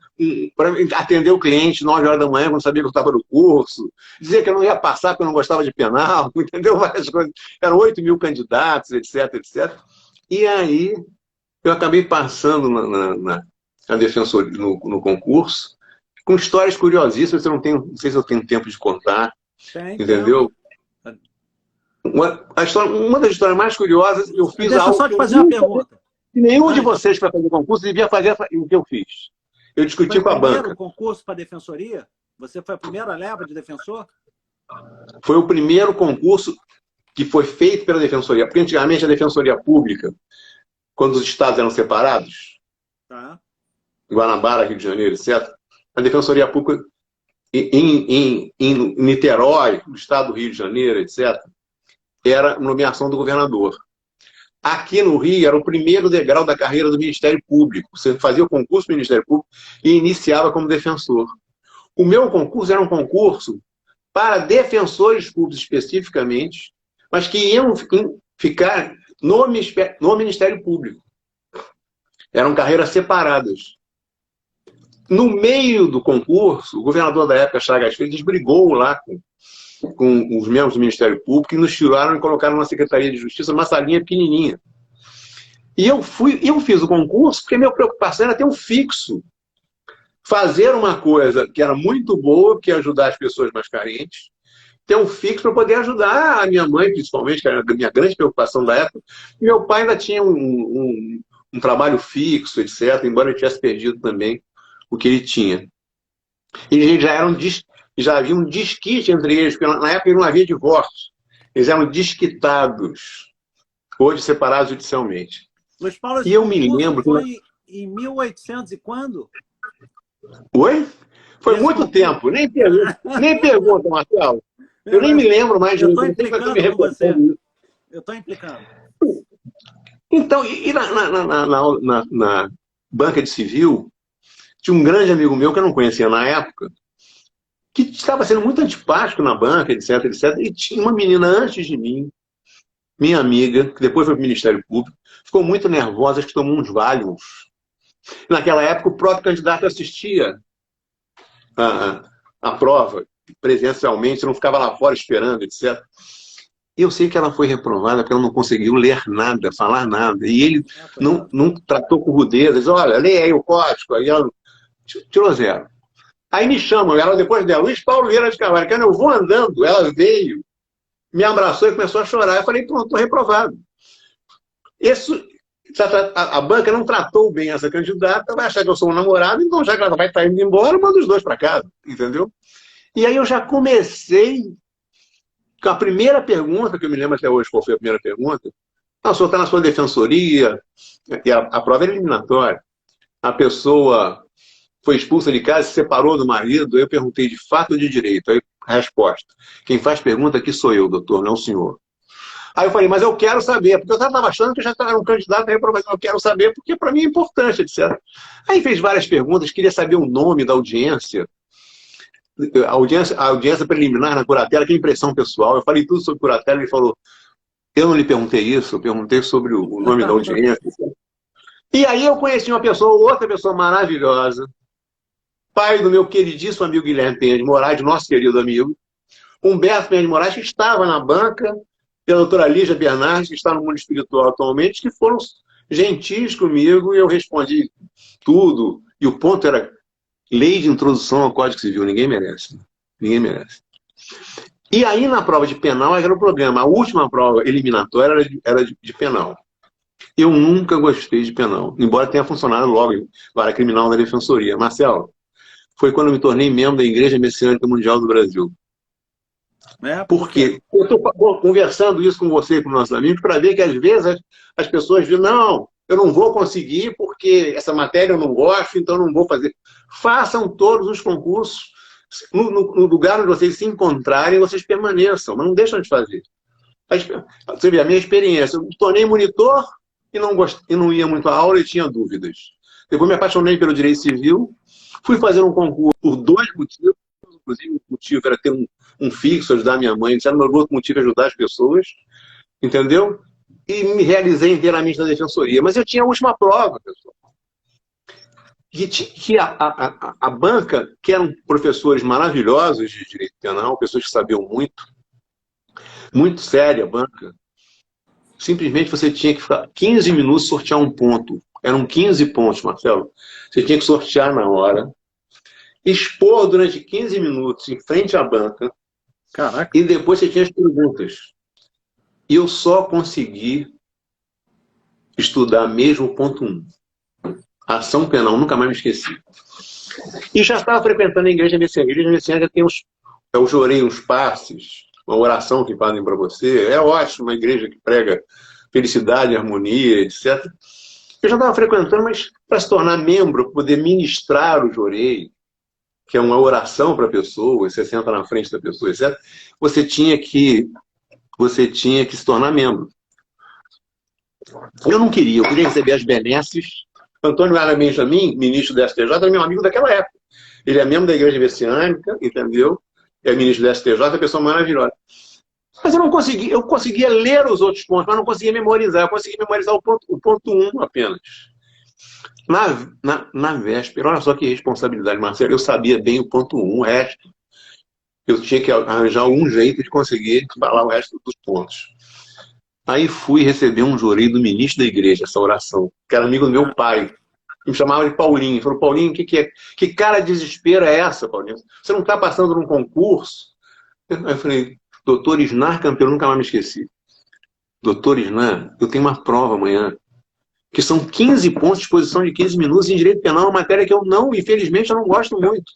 para atender o cliente 9 horas da manhã, quando sabia que eu estava no curso. Dizia que eu não ia passar porque eu não gostava de penal, entendeu? Várias coisas. Eram 8.000 candidatos, etc, etc. E aí eu acabei passando na defensoria, no concurso, com histórias curiosíssimas, não sei se eu tenho tempo de contar, entendeu? Uma das histórias mais curiosas, eu fiz Deixa eu algo só te fazer uma pergunta. Nenhum de vocês para fazer concurso devia fazer o que eu fiz. Eu discuti com a banca. Foi o primeiro concurso para defensoria? Você foi a primeira leva de defensor? Foi o primeiro concurso que foi feito pela defensoria. Porque antigamente a defensoria pública, quando os estados eram separados, tá, Guanabara, Rio de Janeiro, etc., a defensoria pública em Niterói, no estado do Rio de Janeiro, etc., era nomeação do governador. Aqui no Rio era o primeiro degrau da carreira do Ministério Público. Você fazia o concurso do Ministério Público e iniciava como defensor. O meu concurso era um concurso para defensores públicos especificamente, mas que iam ficar no Ministério Público. Eram carreiras separadas. No meio do concurso, o governador da época, Chagas Freitas, brigou lá com os membros do Ministério Público e nos tiraram e colocaram na Secretaria de Justiça, uma salinha pequenininha. E eu fiz o concurso porque minha preocupação era ter um fixo. Fazer uma coisa que era muito boa, que ia ajudar as pessoas mais carentes, ter um fixo para poder ajudar a minha mãe, principalmente, que era a minha grande preocupação da época. E meu pai ainda tinha um trabalho fixo, etc., embora ele tivesse perdido também o que ele tinha. E eles já havia um desquite entre eles, porque na época não havia divórcio. Eles eram desquitados, hoje separados judicialmente. Luiz Paulo, e eu me lembro... Foi em 1800 e quando? Oi? Foi muito tempo. Nem pergunta, Marcelo. Eu nem me lembro mais. Eu estou implicando com você. Eu estou implicando. Então, e na banca de civil, tinha um grande amigo meu que eu não conhecia na época, que estava sendo muito antipático na banca, etc, etc. E tinha uma menina antes de mim, minha amiga, que depois foi para o Ministério Público, ficou muito nervosa, que tomou uns Valiums. Naquela época, o próprio candidato assistia a prova presencialmente, não ficava lá fora esperando, etc. E eu sei que ela foi reprovada porque ela não conseguiu ler nada, falar nada. E ele não tratou com rudeza. Diz, olha, leia aí o código. Aí ela tirou 0. Aí me chamam, ela depois dela, Luiz Paulo Vieira de Carvalho. Quando eu vou andando, ela veio, me abraçou e começou a chorar. Eu falei, pronto, estou reprovado. A banca não tratou bem essa candidata, vai achar que eu sou um namorado, então já que ela vai estar indo embora, manda os dois para casa, entendeu? E aí eu já comecei com a primeira pergunta, que eu me lembro até hoje qual foi a primeira pergunta. O senhor está na sua defensoria, e a prova é eliminatória. A pessoa foi expulsa de casa, se separou do marido. Eu perguntei de fato ou de direito. Aí a resposta: quem faz pergunta aqui sou eu, doutor, não o senhor. Aí eu falei, mas eu quero saber, porque eu estava achando que eu já era um candidato a reprovação. Eu quero saber, porque para mim é importante, etc. Aí fez várias perguntas, queria saber o nome da audiência. A audiência preliminar na curatela, que impressão pessoal. Eu falei tudo sobre curatela, ele falou, eu não lhe perguntei isso, eu perguntei sobre o nome da audiência. E aí eu conheci uma pessoa, outra pessoa maravilhosa, pai do meu queridíssimo amigo Guilherme Penha de Moraes, nosso querido amigo, Humberto Penha de Moraes, que estava na banca, e a doutora Lígia Bernardes, que está no mundo espiritual atualmente, que foram gentis comigo, e eu respondi tudo. E o ponto era lei de introdução ao Código Civil, ninguém merece. Ninguém merece. E aí, na prova de penal, era o problema. A última prova eliminatória era de penal. Eu nunca gostei de penal, embora tenha funcionado logo em vara criminal da Defensoria. Marcelo, foi quando eu me tornei membro da Igreja Messiânica Mundial do Brasil. Porque eu estou conversando isso com você e com nossos amigos para ver que, às vezes, as pessoas dizem, não, eu não vou conseguir porque essa matéria eu não gosto, então eu não vou fazer. Façam todos os concursos. No lugar onde vocês se encontrarem, vocês permaneçam, mas não deixam de fazer. Você vê a minha experiência. Eu me tornei monitor e não ia muito à aula e tinha dúvidas. Depois me apaixonei pelo direito civil, fui fazer um concurso por 2 motivos. Inclusive, o motivo era ter um fixo, ajudar minha mãe. O outro motivo é ajudar as pessoas. Entendeu? E me realizei inteiramente na defensoria. Mas eu tinha a última prova, pessoal. Que a banca, que eram professores maravilhosos de direito penal, pessoas que sabiam muito séria a banca, simplesmente você tinha que ficar 15 minutos sortear um ponto. Eram 15 pontos, Marcelo. Você tinha que sortear na hora, expor durante 15 minutos em frente à banca. Caraca. E depois você tinha as perguntas. E eu só consegui estudar mesmo o ponto 1. Ação penal, nunca mais me esqueci. E já estava frequentando a Igreja Messiânica. A Igreja Messiânica tem eu jorei uns passes, uma oração que fazem para você. É ótimo, uma igreja que prega felicidade, harmonia, etc. Eu já estava frequentando, mas para se tornar membro, poder ministrar o jorei, que é uma oração para a pessoa, você senta na frente da pessoa, etc., você tinha que se tornar membro. Eu não queria, eu queria receber as benesses. Antônio Ara Benjamin, ministro da STJ, era meu amigo daquela época. Ele é membro da Igreja Messiânica, entendeu? É ministro da STJ, é uma pessoa maravilhosa. Mas eu não conseguia, eu conseguia ler os outros pontos, mas não conseguia memorizar. Eu conseguia memorizar o ponto 1 apenas. Na véspera, olha só que responsabilidade, Marcelo. Eu sabia bem o ponto 1, o resto. Eu tinha que arranjar algum jeito de conseguir falar o resto dos pontos. Aí fui receber um jorei do ministro da igreja, essa oração, que era amigo do meu pai. Me chamava de Paulinho. Ele falou, Paulinho, o que é? Que cara de desespero é essa, Paulinho? Você não está passando num concurso? Aí eu falei, doutor Isnar Campeão, nunca mais me esqueci. Doutor Isnar, eu tenho uma prova amanhã, que são 15 pontos de exposição de 15 minutos em direito penal, uma matéria que eu não, infelizmente, eu não gosto muito.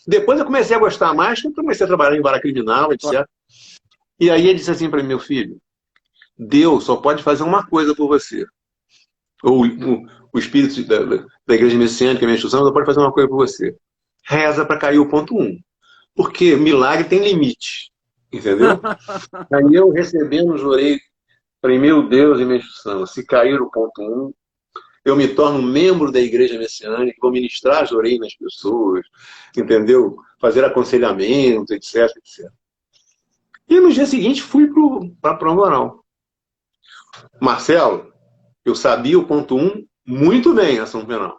Depois eu comecei a gostar mais, quando comecei a trabalhar em vara criminal, etc. E aí ele disse assim para mim, meu filho, Deus só pode fazer uma coisa por você. Ou o espírito da Igreja Messiânica, a minha instituição, só pode fazer uma coisa por você. Reza para cair o ponto 1. Porque milagre tem limite. Entendeu? Aí eu recebendo o jorei, falei, meu Deus, minha instituição, se cair o ponto 1, eu me torno membro da Igreja Messiânica, vou ministrar jorei nas pessoas, entendeu? Fazer aconselhamento, etc, etc. E no dia seguinte fui para a prova oral. Marcelo, eu sabia o ponto 1 muito bem, ação penal.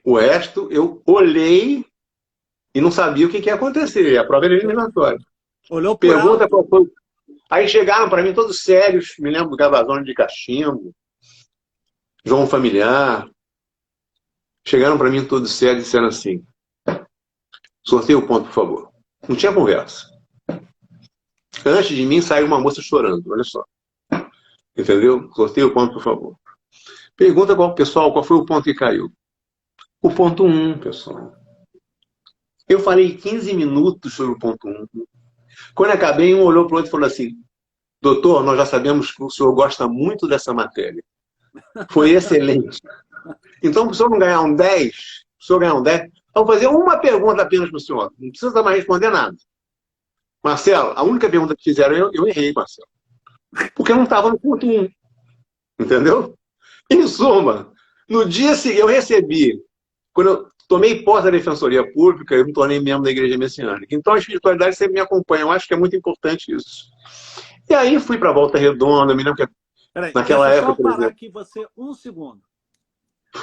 O resto, eu olhei e não sabia o que ia acontecer. A prova era eliminatória. Olhou por Pergunta alto. qual foi. Aí chegaram para mim todos sérios, me lembro do Gavazone de Cachimbo, João Familiar. Chegaram para mim todos sérios e disseram assim: sorteia o ponto, por favor. Não tinha conversa. Antes de mim saiu uma moça chorando, olha só. Entendeu? Sorteia o ponto, por favor. Pergunta pessoal, qual foi o ponto que caiu? O ponto 1, pessoal. Eu falei 15 minutos sobre o ponto 1. Quando acabei, um olhou para o outro e falou assim: doutor, nós já sabemos que o senhor gosta muito dessa matéria. Foi excelente. Então, para o senhor não ganhar um 10, se o senhor ganhar um 10, eu vou fazer uma pergunta apenas para o senhor. Não precisa mais responder nada. Marcelo, a única pergunta que fizeram, eu errei, Marcelo. Porque eu não estava no ponto 1. Entendeu? Em suma, no dia seguinte, eu recebi, quando eu tomei posse da Defensoria Pública, eu me tornei membro da Igreja Messiânica. Então, a espiritualidade sempre me acompanha. Eu acho que é muito importante isso. E aí, fui para a Volta Redonda, me lembro que Peraí, naquela deixa eu época... só parar aqui você um segundo.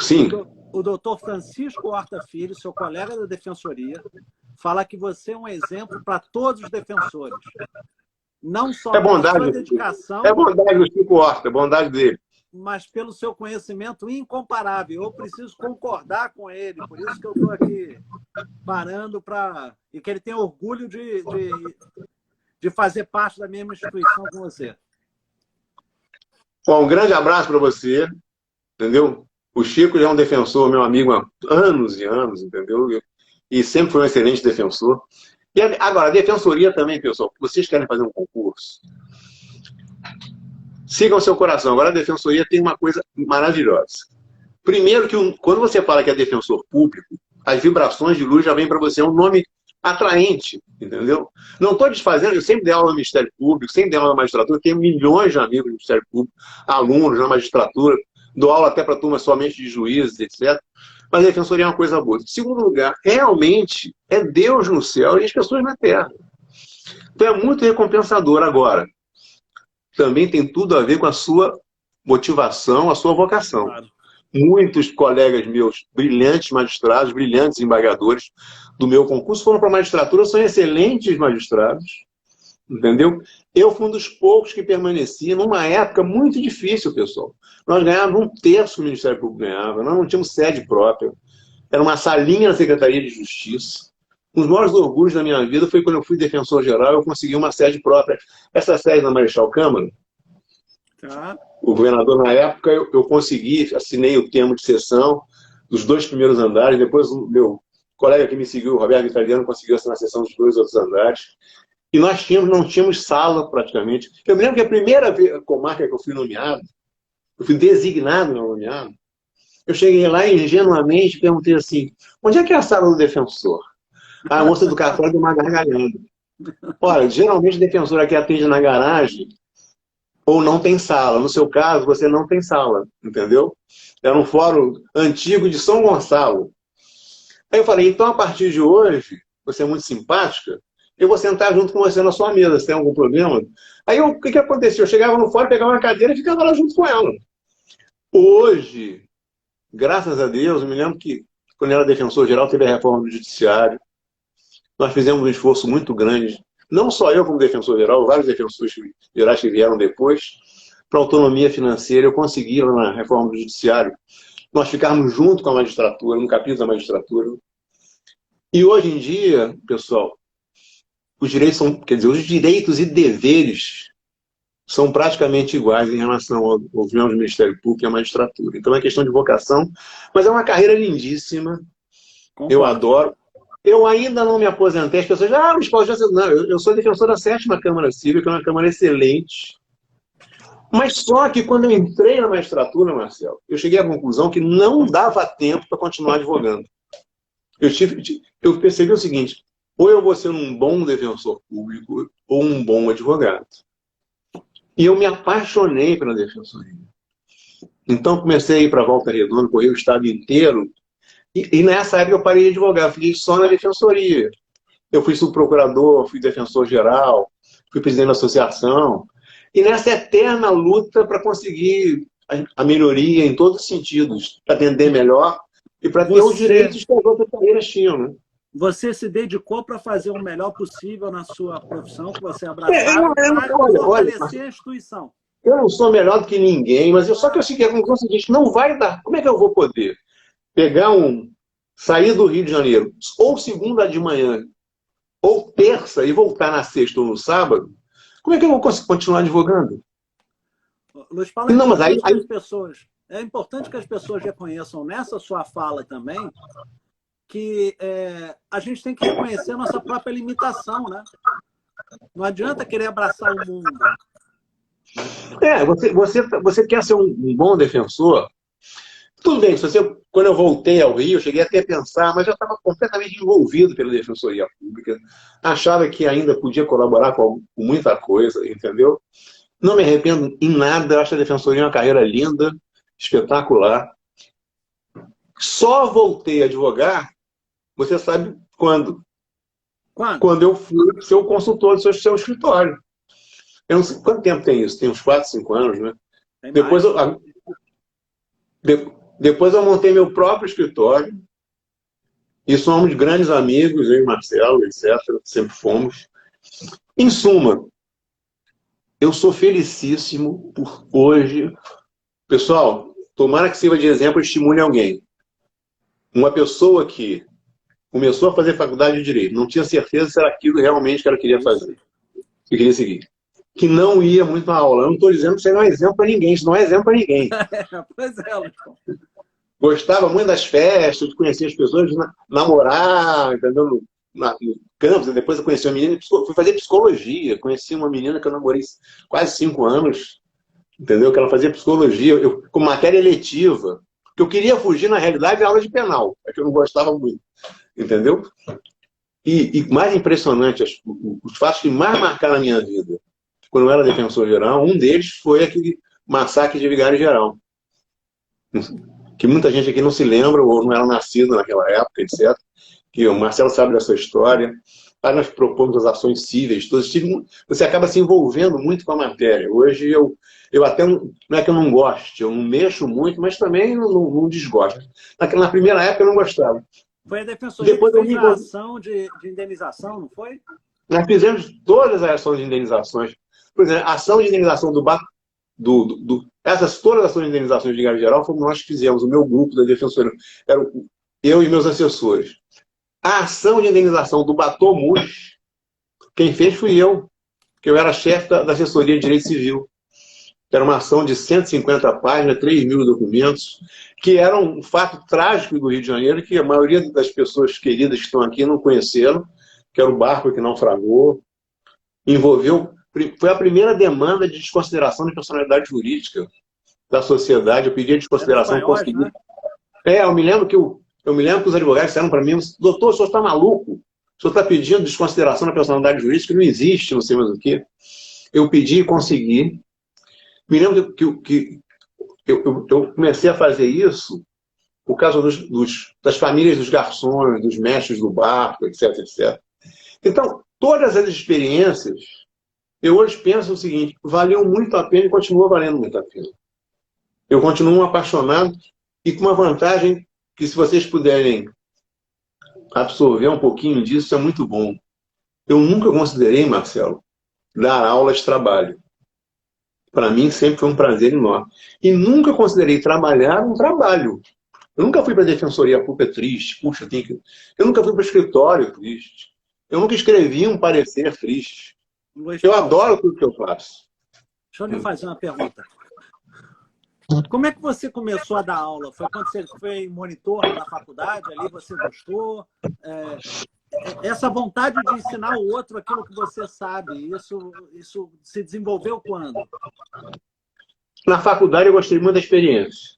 Sim. O doutor Francisco Horta Filho, seu colega da Defensoria, fala que você é um exemplo para todos os defensores. Não só pela sua dedicação... É bondade do Chico Horta, é bondade dele. Mas pelo seu conhecimento incomparável. Eu preciso concordar com ele, por isso que eu estou aqui parando para... E que ele tem orgulho de fazer parte da mesma instituição com você. Bom, um grande abraço para você, entendeu? O Chico já é um defensor, meu amigo há anos e anos, entendeu? E sempre foi um excelente defensor. E agora, a defensoria também, pessoal, vocês querem fazer um concurso, sigam o seu coração. Agora, a defensoria tem uma coisa maravilhosa. Primeiro, que quando você fala que é defensor público, as vibrações de luz já vêm para você, é um nome atraente, entendeu? Não estou desfazendo, eu sempre dei aula no Ministério Público, sempre dei aula na magistratura, tenho milhões de amigos no Ministério Público, alunos na magistratura, dou aula até para turmas somente de juízes, etc. Mas a defensoria é uma coisa boa. Em segundo lugar, realmente é Deus no céu e as pessoas na terra. Então é muito recompensador. Agora, também tem tudo a ver com a sua motivação, a sua vocação. Claro. Muitos colegas meus, brilhantes magistrados, brilhantes embargadores do meu concurso foram para a magistratura, são excelentes magistrados, entendeu? Eu fui um dos poucos que permaneci numa época muito difícil, pessoal. Nós ganhávamos 1/3 do Ministério Público ganhava, nós não tínhamos sede própria, era uma salinha na Secretaria de Justiça. Um dos maiores orgulhos da minha vida foi quando eu fui defensor-geral, eu consegui uma sede própria. Essa sede na Marechal Câmara, o governador na época, eu consegui, assinei o termo de sessão dos 2 primeiros andares, depois o meu colega que me seguiu, o Roberto Italiano, conseguiu assinar a sessão dos 2 outros andares. E nós não tínhamos sala, praticamente. Eu me lembro que a primeira comarca que eu fui nomeado, eu fui designado, não nomeado, eu cheguei lá e ingenuamente perguntei assim, onde é que é a sala do defensor? A moça do cartório deu uma gargalhada. Olha, geralmente o defensor aqui atende na garagem ou não tem sala. No seu caso, você não tem sala, entendeu? Era um fórum antigo de São Gonçalo. Aí eu falei, então a partir de hoje, você é muito simpática, eu vou sentar junto com você na sua mesa, se tem algum problema. Aí o que aconteceu? Eu chegava no fórum, pegava uma cadeira e ficava lá junto com ela. Hoje, graças a Deus, eu me lembro que quando eu era defensor geral, teve a reforma do judiciário. Nós fizemos um esforço muito grande, não só eu como defensor geral, vários defensores gerais que vieram depois, para autonomia financeira. Eu consegui, lá na reforma do judiciário, nós ficarmos junto com a magistratura, no capítulo da magistratura. E hoje em dia, pessoal, os direitos são, quer dizer, os direitos e deveres são praticamente iguais em relação aos membros do Ministério Público e à magistratura. Então é questão de vocação, mas é uma carreira lindíssima. Concordo. Eu adoro. Eu ainda não me aposentei. As pessoas dizem, Luiz Paulo, não, eu sou defensor da 7ª Câmara Civil, que é uma Câmara excelente. Mas só que quando eu entrei na magistratura, Marcelo, eu cheguei à conclusão que não dava tempo para continuar advogando. Eu percebi o seguinte, ou eu vou ser um bom defensor público ou um bom advogado. E eu me apaixonei pela defensoria. Então comecei a ir para a Volta Redonda, correr o estado inteiro. E nessa época eu parei de advogar, fiquei só na defensoria. Eu fui subprocurador, fui defensor geral, fui presidente da associação. E nessa eterna luta para conseguir a melhoria em todos os sentidos, para atender melhor, e para ter os direitos que as outras carreiras tinham, né? Você se dedicou para fazer o melhor possível na sua profissão, que você abraçava, para fortalecer a instituição. Eu não sou melhor do que ninguém, mas só que eu cheguei à conclusão seguinte, não vai dar. Como é que eu vou poder sair do Rio de Janeiro, ou segunda de manhã, ou terça, e voltar na sexta ou no sábado? Como é que eu vou conseguir continuar advogando? Luiz Paulo, é importante que as pessoas reconheçam nessa sua fala também que a gente tem que reconhecer a nossa própria limitação, né? Não adianta querer abraçar o mundo. Você quer ser um bom defensor? Tudo bem, quando eu voltei ao Rio, eu cheguei até a pensar, mas eu estava completamente envolvido pela Defensoria Pública, achava que ainda podia colaborar com muita coisa, entendeu? Não me arrependo em nada, eu acho a Defensoria uma carreira linda, espetacular. Só voltei a advogar, você sabe quando? Quando eu fui ser o consultor do seu escritório. Eu não sei quanto tempo tem isso, tem uns 4, 5 anos, né? Depois eu montei meu próprio escritório e somos grandes amigos, eu e Marcelo, etc. Sempre fomos. Em suma, eu sou felicíssimo por hoje. Pessoal, tomara que sirva de exemplo e estimule alguém. Uma pessoa que começou a fazer faculdade de Direito, não tinha certeza se era aquilo realmente que ela queria fazer, que queria seguir. Que não ia muito na aula. Eu não estou dizendo que isso não é exemplo para ninguém, isso não é exemplo para ninguém. Pois é, Lucão. Gostava muito das festas, de conhecer as pessoas, de namorar, entendeu? No campus. Depois eu conheci uma menina, fui fazer psicologia. Conheci uma menina que eu namorei quase 5 anos, entendeu? Que ela fazia psicologia, com matéria eletiva. Que eu queria fugir, na realidade, da aula de penal, é que eu não gostava muito, entendeu? E mais impressionante, os fatos que mais marcaram a minha vida, quando eu era defensor geral, um deles foi aquele massacre de Vigário Geral. Que muita gente aqui não se lembra, ou não era nascido naquela época, etc. Que o Marcelo sabe dessa história. Aí nós propomos as ações cíveis, todas. Você acaba se envolvendo muito com a matéria. Hoje eu até, não é que eu não goste, eu não mexo muito, mas também não desgosto. Na primeira época eu não gostava. Foi a defensoria que fez a ação de indenização, não foi? Nós fizemos todas as ações de indenizações. Por exemplo, a ação de indenização todas as ações de indenização de Vigário Geral fomos nós que fizemos, o meu grupo da Defensoria. Era eu e meus assessores. A ação de indenização do Batomus, quem fez fui eu, que eu era chefe da assessoria de Direito Civil. Era uma ação de 150 páginas, 3.000 documentos, que era um fato trágico do Rio de Janeiro, que a maioria das pessoas queridas que estão aqui não conheceram, que era o barco que naufragou. Foi a primeira demanda de desconsideração de personalidade jurídica da sociedade. Eu pedi a desconsideração, consegui. Né? Eu me lembro que os advogados disseram para mim: doutor, o senhor está maluco? O senhor está pedindo desconsideração da personalidade jurídica, que não existe, não sei mais o quê. Eu pedi e consegui. Me lembro que eu comecei a fazer isso por causa das famílias dos garçons, dos mestres do barco, etc, etc. Então, todas as experiências, eu hoje penso o seguinte: valeu muito a pena e continua valendo muito a pena. Eu continuo apaixonado e com uma vantagem que, se vocês puderem absorver um pouquinho disso, é muito bom. Eu nunca considerei, Marcelo, dar aulas de trabalho. Para mim, sempre foi um prazer enorme. E nunca considerei trabalhar um trabalho. Eu nunca fui para a defensoria pública triste. Puxa, eu nunca fui para o escritório triste. Eu nunca escrevi um parecer triste. Eu adoro tudo que eu faço. Deixa eu lhe fazer uma pergunta. Como é que você começou a dar aula? Foi quando você foi monitor na faculdade, ali você gostou? Essa vontade de ensinar o outro aquilo que você sabe, isso se desenvolveu quando? Na faculdade eu gostei muito da experiência.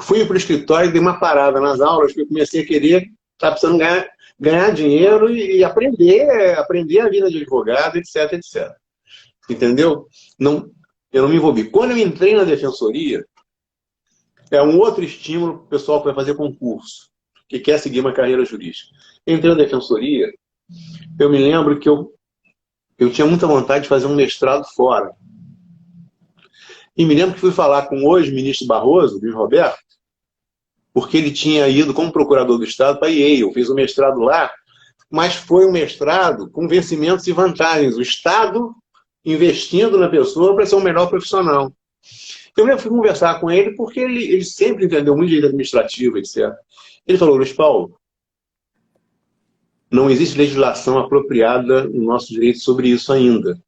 Fui para o escritório e dei uma parada nas aulas, porque eu comecei a querer, estava precisando ganhar dinheiro e aprender a vida de advogado, etc, etc. Entendeu? Eu não me envolvi. Quando eu entrei na defensoria, é um outro estímulo para o pessoal que vai fazer concurso, que quer seguir uma carreira jurídica. Entrei na defensoria, eu me lembro que eu tinha muita vontade de fazer um mestrado fora. E me lembro que fui falar com hoje o ministro Barroso, Luiz Roberto, porque ele tinha ido como procurador do Estado para Yale, fez o mestrado lá, mas foi um mestrado com vencimentos e vantagens. O Estado investindo na pessoa para ser um melhor profissional. Eu fui conversar com ele porque ele sempre entendeu muito direito administrativo, etc. Ele falou, Luiz Paulo, não existe legislação apropriada no nosso direito sobre isso ainda,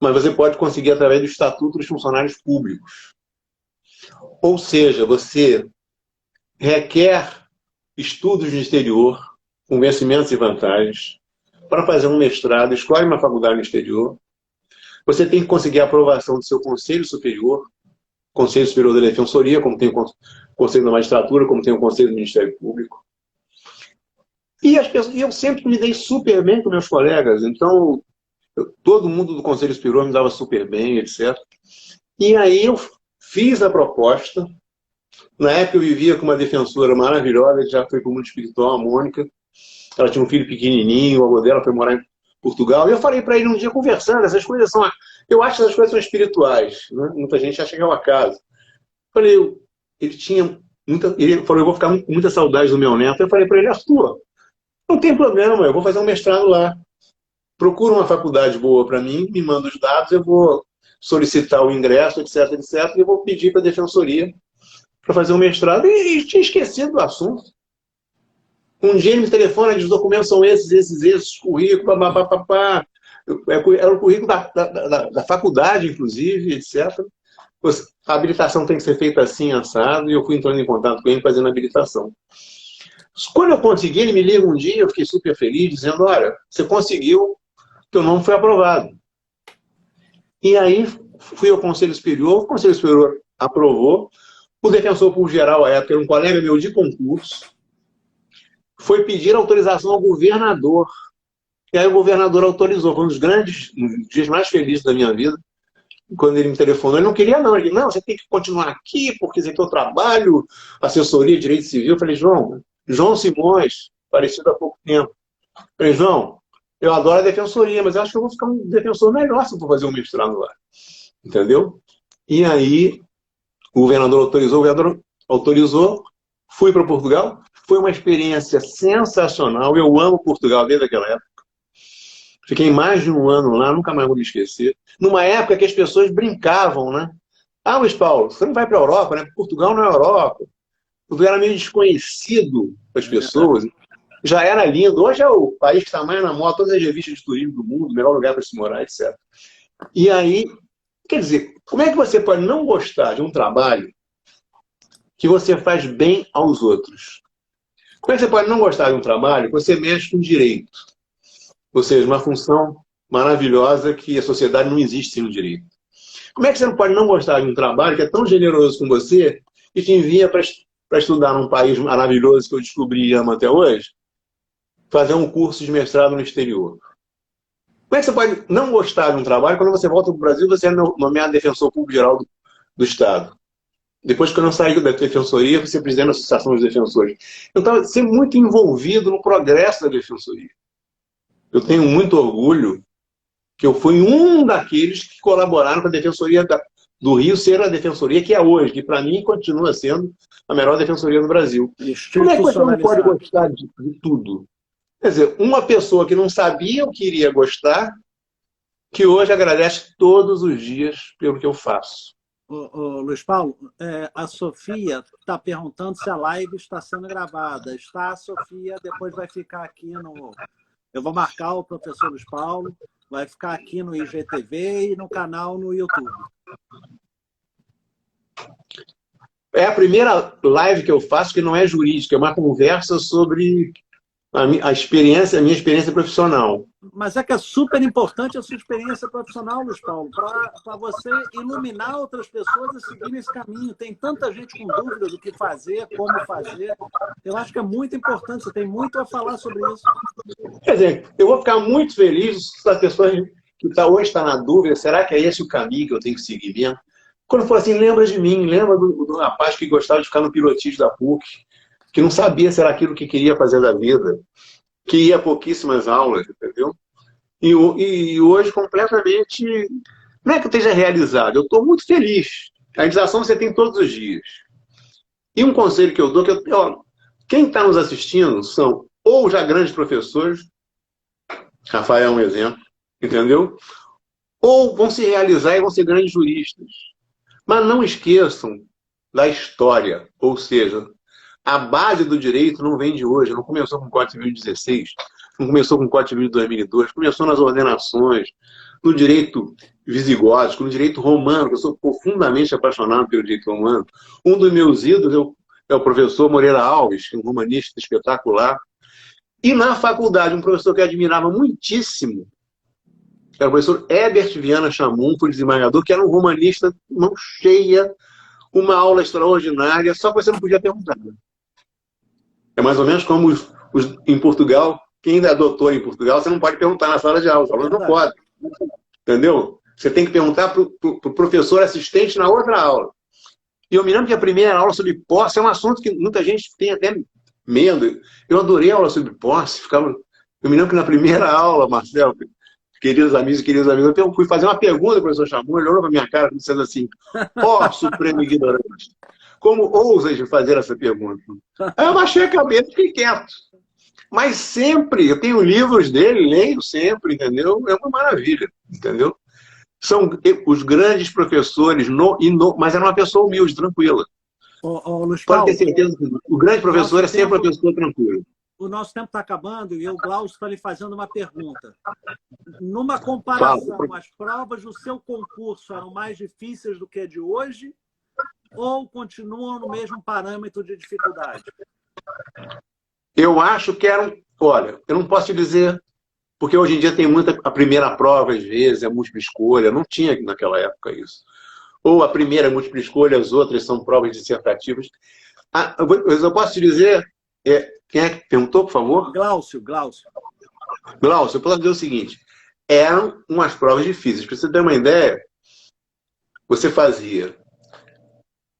mas você pode conseguir através do Estatuto dos Funcionários Públicos. Ou seja, você requer estudos no exterior, com vencimentos e vantagens, para fazer um mestrado, escolhe uma faculdade no exterior, você tem que conseguir a aprovação do seu Conselho Superior, Conselho Superior da Defensoria, como tem o Conselho da Magistratura, como tem o Conselho do Ministério Público. E eu sempre me dei super bem com meus colegas, então todo mundo do Conselho Superior me dava super bem, etc. E aí eu fiz a proposta. Na época eu vivia com uma defensora maravilhosa, que já foi para o mundo espiritual, a Mônica. Ela tinha um filho pequenininho, o avô dela foi morar em Portugal. E eu falei para ele um dia, conversando, essas coisas são... Eu acho que essas coisas são espirituais. Né? Muita gente acha que é um acaso. Falei, ele tinha muita... Ele falou, eu vou ficar com muita saudade do meu neto. Eu falei para ele, Arthur, não tem problema, eu vou fazer um mestrado lá. Procura uma faculdade boa para mim, me manda os dados, eu vou solicitar o ingresso, etc, etc, e eu vou pedir para a defensoria para fazer um mestrado. E tinha esquecido do assunto. Um dia ele me telefona, diz, os documentos são esses, currículo, papapá. Era o currículo da faculdade, inclusive, etc. A habilitação tem que ser feita assim, assado, e eu fui entrando em contato com ele fazendo a habilitação. Quando eu consegui, ele me liga um dia, eu fiquei super feliz, dizendo, olha, você conseguiu, teu nome foi aprovado. E aí fui ao Conselho Superior, o Conselho Superior aprovou, o defensor público geral, à época, era um colega meu de concurso, foi pedir autorização ao governador. E aí o governador autorizou. Foi um dos dias mais felizes da minha vida, quando ele me telefonou. Ele não queria, não. Ele disse, não, você tem que continuar aqui, porque esse aqui é o trabalho, assessoria de direito civil. Eu falei, João Simões, parecido há pouco tempo. Eu falei, João, eu adoro a defensoria, mas eu acho que eu vou ficar um defensor melhor se eu for fazer um mestrado lá. Entendeu? E aí o governador autorizou, fui para Portugal. Foi uma experiência sensacional. Eu amo Portugal desde aquela época. Fiquei mais de um ano lá, nunca mais vou me esquecer. Numa época que as pessoas brincavam, né? Ah, Luiz Paulo, você não vai para a Europa, né? Portugal não é Europa. Portugal era meio desconhecido para as pessoas. Já era lindo. Hoje é o país que está mais na moda, todas as revistas de turismo do mundo, melhor lugar para se morar, etc. E aí, quer dizer, como é que você pode não gostar de um trabalho que você faz bem aos outros? Como é que você pode não gostar de um trabalho que você mexe com direito? Ou seja, uma função maravilhosa que a sociedade não existe sem o direito. Como é que você não pode não gostar de um trabalho que é tão generoso com você e te envia para estudar num país maravilhoso que eu descobri e amo até hoje, fazer um curso de mestrado no exterior? Como é que você pode não gostar de um trabalho quando você volta para o Brasil e você é nomeado defensor público geral do Estado? Depois que eu não saí da defensoria, eu fui ser presidente da Associação dos Defensores. Eu estava sempre muito envolvido no progresso da defensoria. Eu tenho muito orgulho que eu fui um daqueles que colaboraram para a Defensoria do Rio ser a defensoria que é hoje, que para mim continua sendo a melhor defensoria do Brasil. Como é que você não pode gostar de tudo? Quer dizer, uma pessoa que não sabia o que iria gostar, que hoje agradece todos os dias pelo que eu faço. Luiz Paulo, a Sofia está perguntando se a live está sendo gravada. Está, Sofia, depois vai ficar aqui no... Eu vou marcar o professor Luiz Paulo, vai ficar aqui no IGTV e no canal no YouTube. É a primeira live que eu faço que não é jurídica, é uma conversa sobre a minha experiência profissional. Mas é que é super importante a sua experiência profissional, Luiz Paulo, para você iluminar outras pessoas a seguirem esse caminho. Tem tanta gente com dúvida do que fazer, como fazer. Eu acho que é muito importante, você tem muito a falar sobre isso. Quer dizer, eu vou ficar muito feliz se a pessoa que hoje está na dúvida, será que é esse o caminho que eu tenho que seguir mesmo? Quando for assim, lembra de mim, lembra do rapaz que gostava de ficar no pilotismo da PUC, que não sabia se era aquilo que queria fazer da vida, que ia a pouquíssimas aulas, entendeu? E hoje completamente... Não é que eu esteja realizado, eu estou muito feliz. A realização você tem todos os dias. E um conselho que eu dou, quem está nos assistindo são ou já grandes professores, Rafael é um exemplo, entendeu? Ou vão se realizar e vão ser grandes juristas. Mas não esqueçam da história, ou seja, a base do direito não vem de hoje, não começou com o Código Civil de 16, não começou com o Código Civil de 2002, começou nas ordenações, no direito visigótico, no direito romano, que eu sou profundamente apaixonado pelo direito romano. Um dos meus ídolos é o professor Moreira Alves, um romanista espetacular. E na faculdade, um professor que eu admirava muitíssimo, era o professor Herbert Viana Chamum, foi desembargador, que era um romanista, mão cheia, uma aula extraordinária, só que você não podia perguntar. É mais ou menos como em Portugal, quem ainda é doutor em Portugal, você não pode perguntar na sala de aula, os alunos não podem. Entendeu? Você tem que perguntar para o professor assistente na outra aula. E eu me lembro que a primeira aula sobre posse é um assunto que muita gente tem até medo. Eu adorei a aula sobre posse. Eu me lembro que na primeira aula, Marcelo, queridos amigos e queridas amigas, eu fui fazer uma pergunta, o professor chamou, ele olhou para a minha cara dizendo assim: ó, supremo ignorante, como ousas de fazer essa pergunta? Aí eu baixei a cabeça e fiquei quieto. Mas sempre, eu tenho livros dele, leio sempre, entendeu? É uma maravilha, entendeu? São os grandes professores, mas era uma pessoa humilde, tranquila. Luiz Pode Paulo, ter certeza que o grande professor é sempre uma pessoa tranquila. O nosso tempo está acabando e o Glaucio está lhe fazendo uma pergunta. Numa comparação, as provas do seu concurso eram mais difíceis do que a de hoje ou continuam no mesmo parâmetro de dificuldade? Eu acho que eram... Olha, eu não posso te dizer, porque hoje em dia tem muita... A primeira prova, às vezes, é múltipla escolha. Não tinha naquela época isso. Ou a primeira é múltipla escolha, as outras são provas dissertativas. Eu posso te dizer... Quem é que perguntou, por favor? Glaucio, eu posso dizer o seguinte. Eram umas provas difíceis. Para você ter uma ideia, você fazia...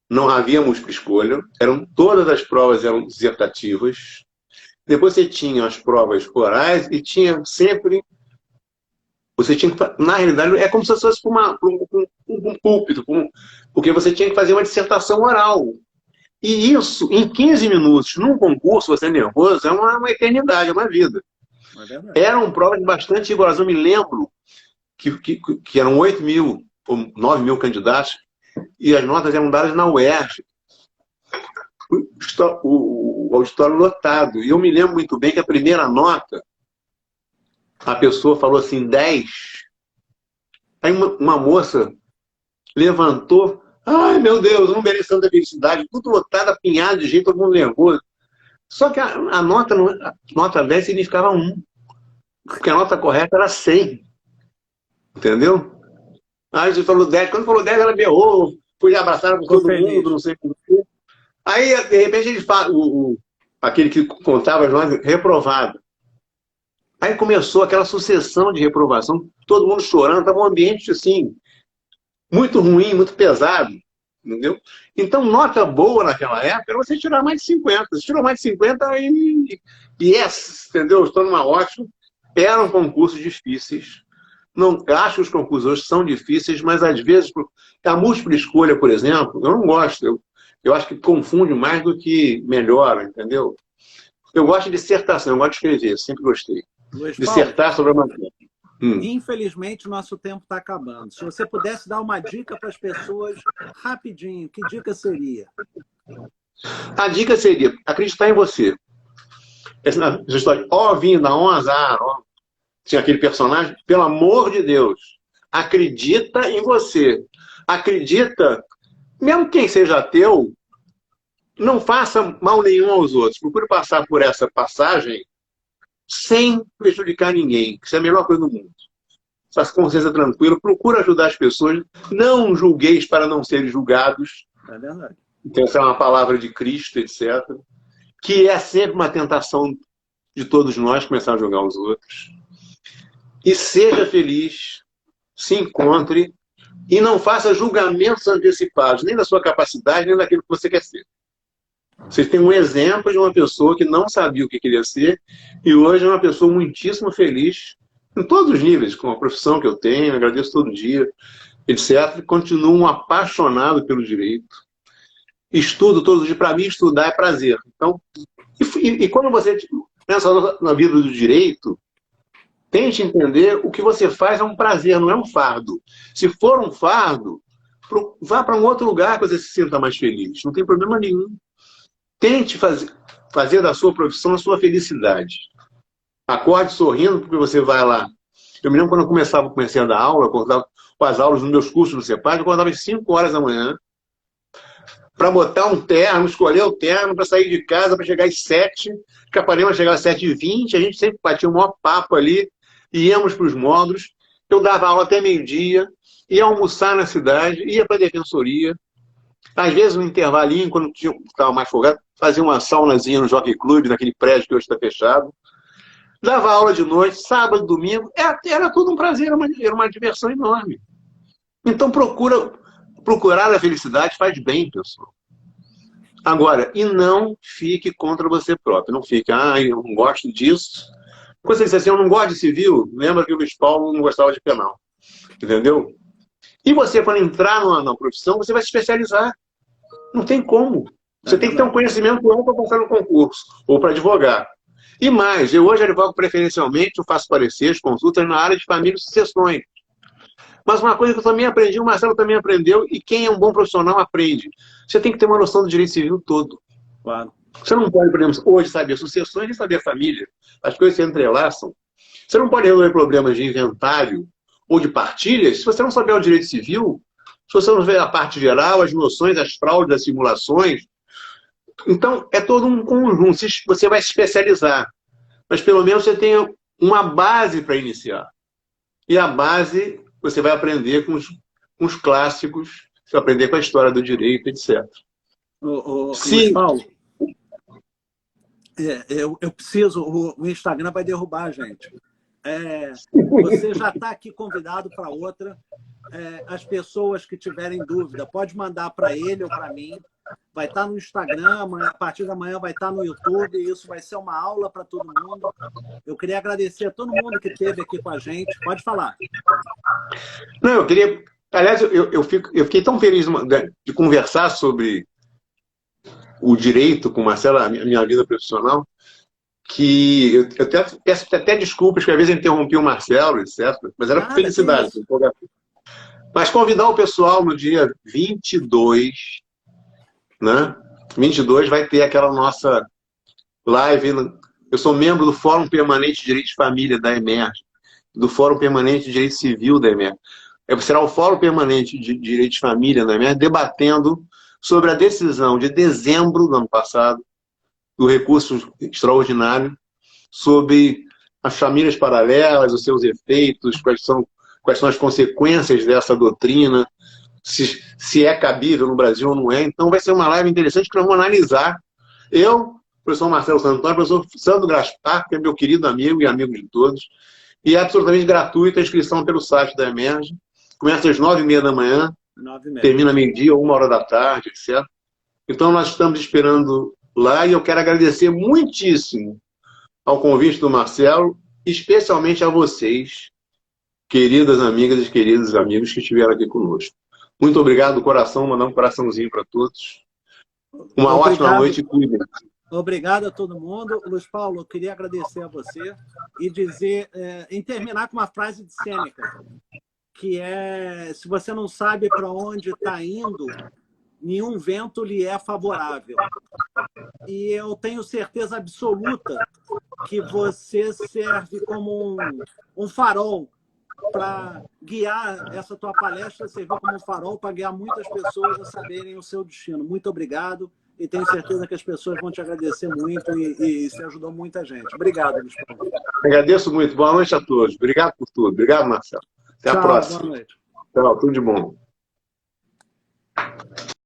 Não havia múltipla escolha. Todas as provas eram dissertativas. Depois você tinha as provas orais e tinha sempre... Você tinha que... Na realidade, é como se fosse um púlpito, porque você tinha que fazer uma dissertação oral. E isso, em 15 minutos, num concurso, você é nervoso, é uma eternidade, é uma vida. Eram provas bastante rigorosas. Eu me lembro que eram 8 mil ou 9 mil candidatos e as notas eram dadas na UERJ. O auditório lotado. E eu me lembro muito bem que a primeira nota, a pessoa falou assim, 10. Aí uma moça levantou, ai meu Deus, não merece tanta felicidade, tudo lotado, apinhado de jeito, todo mundo nervoso. Só que a nota 10 significava 1. Porque a nota correta era 100. Entendeu? Aí a gente falou 10. Quando falou 10, ela berrou, foi abraçar com todo mundo, não sei o que. Aí, de repente, ele fala, aquele que contava as notas, reprovado. Aí começou aquela sucessão de reprovação, todo mundo chorando, estava um ambiente assim, muito ruim, muito pesado, entendeu? Então, nota boa naquela época era você tirar mais de 50. Se tirou mais de 50, aí, yes, entendeu? Estou numa ótima. Eram concursos difíceis. Não, acho que os concursos hoje são difíceis, mas às vezes, a múltipla escolha, por exemplo, eu não gosto. Eu acho que confunde mais do que melhora, entendeu? Eu gosto de dissertação, eu gosto de escrever, sempre gostei. Dissertar sobre a matéria. Infelizmente, o nosso tempo está acabando. Se você pudesse dar uma dica para as pessoas, rapidinho, que dica seria? A dica seria acreditar em você. Essa história, vinda, azar, tinha aquele personagem, pelo amor de Deus, acredita em você. Acredita, mesmo quem seja ateu, não faça mal nenhum aos outros. Procure passar por essa passagem sem prejudicar ninguém. Isso é a melhor coisa do mundo. Faça consciência tranquila, procure ajudar as pessoas. Não julgueis para não serem julgados. É verdade. Então, essa é uma palavra de Cristo, etc. Que é sempre uma tentação de todos nós começar a julgar os outros. E seja feliz, se encontre e não faça julgamentos antecipados, nem da sua capacidade, nem daquilo que você quer ser. Você tem um exemplo de uma pessoa que não sabia o que queria ser e hoje é uma pessoa muitíssimo feliz em todos os níveis, com a profissão que eu tenho, agradeço todo dia, etc. Continuo apaixonado pelo direito. estudo todos os dias. Para mim, estudar é prazer. Então, e quando você pensa na vida do direito, tente entender o que você faz é um prazer, não é um fardo. Se for um fardo, vá para um outro lugar que você se sinta mais feliz. Não tem problema nenhum. Tente fazer da sua profissão a sua felicidade. Acorde sorrindo porque você vai lá. Eu me lembro quando eu comecei a dar aula, eu acordava com as aulas nos meus cursos no CEPAD, eu acordava às 5 horas da manhã para botar um terno, escolher o terno, para sair de casa, para chegar às 7. Capanema chegava às 7h20, a gente sempre batia um maior papo ali, íamos para os módulos. Eu dava aula até meio-dia, ia almoçar na cidade, ia para a defensoria. Às vezes, no intervalinho, quando estava mais folgado, fazia uma saunazinha no Jockey Club, naquele prédio que hoje está fechado. Dava aula de noite, sábado, domingo. Era tudo um prazer, era uma diversão enorme. Então, procurar a felicidade faz bem, pessoal. Agora, e não fique contra você próprio. Não fique, eu não gosto disso. Quando você diz assim, eu não gosto de civil, lembra que o Luiz Paulo não gostava de penal. Entendeu? E você, quando entrar na profissão, você vai se especializar. Não tem como. Você tem que ter um conhecimento amplo para passar no concurso, ou para advogar. E mais, eu hoje advogo preferencialmente, eu faço pareceres, consultas na área de família e sucessões. Mas uma coisa que eu também aprendi, o Marcelo também aprendeu, e quem é um bom profissional aprende. Você tem que ter uma noção do direito civil todo. Claro. Você não pode, por exemplo, hoje saber sucessões e saber família. As coisas se entrelaçam. Você não pode resolver problemas de inventário ou de partilhas se você não souber o direito civil, se você não ver a parte geral, as noções, as fraudes, as simulações. Então, é todo um conjunto. Você vai se especializar. Mas, pelo menos, você tem uma base para iniciar. E a base você vai aprender com os clássicos, você vai aprender com a história do direito, etc. Luiz Paulo, eu preciso... O Instagram vai derrubar a gente. Você já está aqui convidado para outra. As pessoas que tiverem dúvida, pode mandar para ele ou para mim. Vai estar no Instagram, a partir da manhã vai estar no YouTube, e isso vai ser uma aula para todo mundo. Eu queria agradecer a todo mundo que esteve aqui com a gente. Pode falar. Não, eu queria... Aliás, eu fiquei tão feliz de conversar sobre o direito com o Marcelo, a minha vida profissional, que eu peço até desculpas, que às vezes eu interrompi o Marcelo, etc. Mas era por felicidade. Mas convidar o pessoal no dia 22, né? 22 vai ter aquela nossa live. Eu sou membro do Fórum Permanente de Direito de Família da EMERGE, do Fórum Permanente de Direito Civil da EMERGE. Será o Fórum Permanente de Direito de Família da EMERGE debatendo sobre a decisão de dezembro do ano passado do recurso extraordinário sobre as famílias paralelas, os seus efeitos, quais são as consequências dessa doutrina, se é cabível no Brasil ou não é. Então vai ser uma live interessante que nós vamos analisar. Eu, professor Marcelo Santoro, professor Sandro Gaspar, que é meu querido amigo e amigo de todos, e é absolutamente gratuita a inscrição pelo site da EMERGE. Começa às 9h30 da manhã, 9h30. Termina meio-dia ou 1h da tarde, etc. Então nós estamos esperando lá, e eu quero agradecer muitíssimo ao convite do Marcelo, especialmente a vocês, queridas amigas e queridos amigos que estiveram aqui conosco. Muito obrigado do coração, mandar um coraçãozinho para todos. Uma ótima noite e cuidem. Obrigado a todo mundo. Luiz Paulo, eu queria agradecer a você e dizer, terminar com uma frase de Sêneca, que é: se você não sabe para onde está indo, nenhum vento lhe é favorável. E eu tenho certeza absoluta que você serve como um farol para guiar essa tua palestra, servir como um farol para guiar muitas pessoas a saberem o seu destino. Muito obrigado, e tenho certeza que as pessoas vão te agradecer muito, e isso ajudou muita gente. Obrigado, Luiz Paulo. Agradeço muito. Boa noite a todos. Obrigado por tudo. Obrigado, Marcelo. Até a próxima. Boa noite. Tchau, tudo de bom.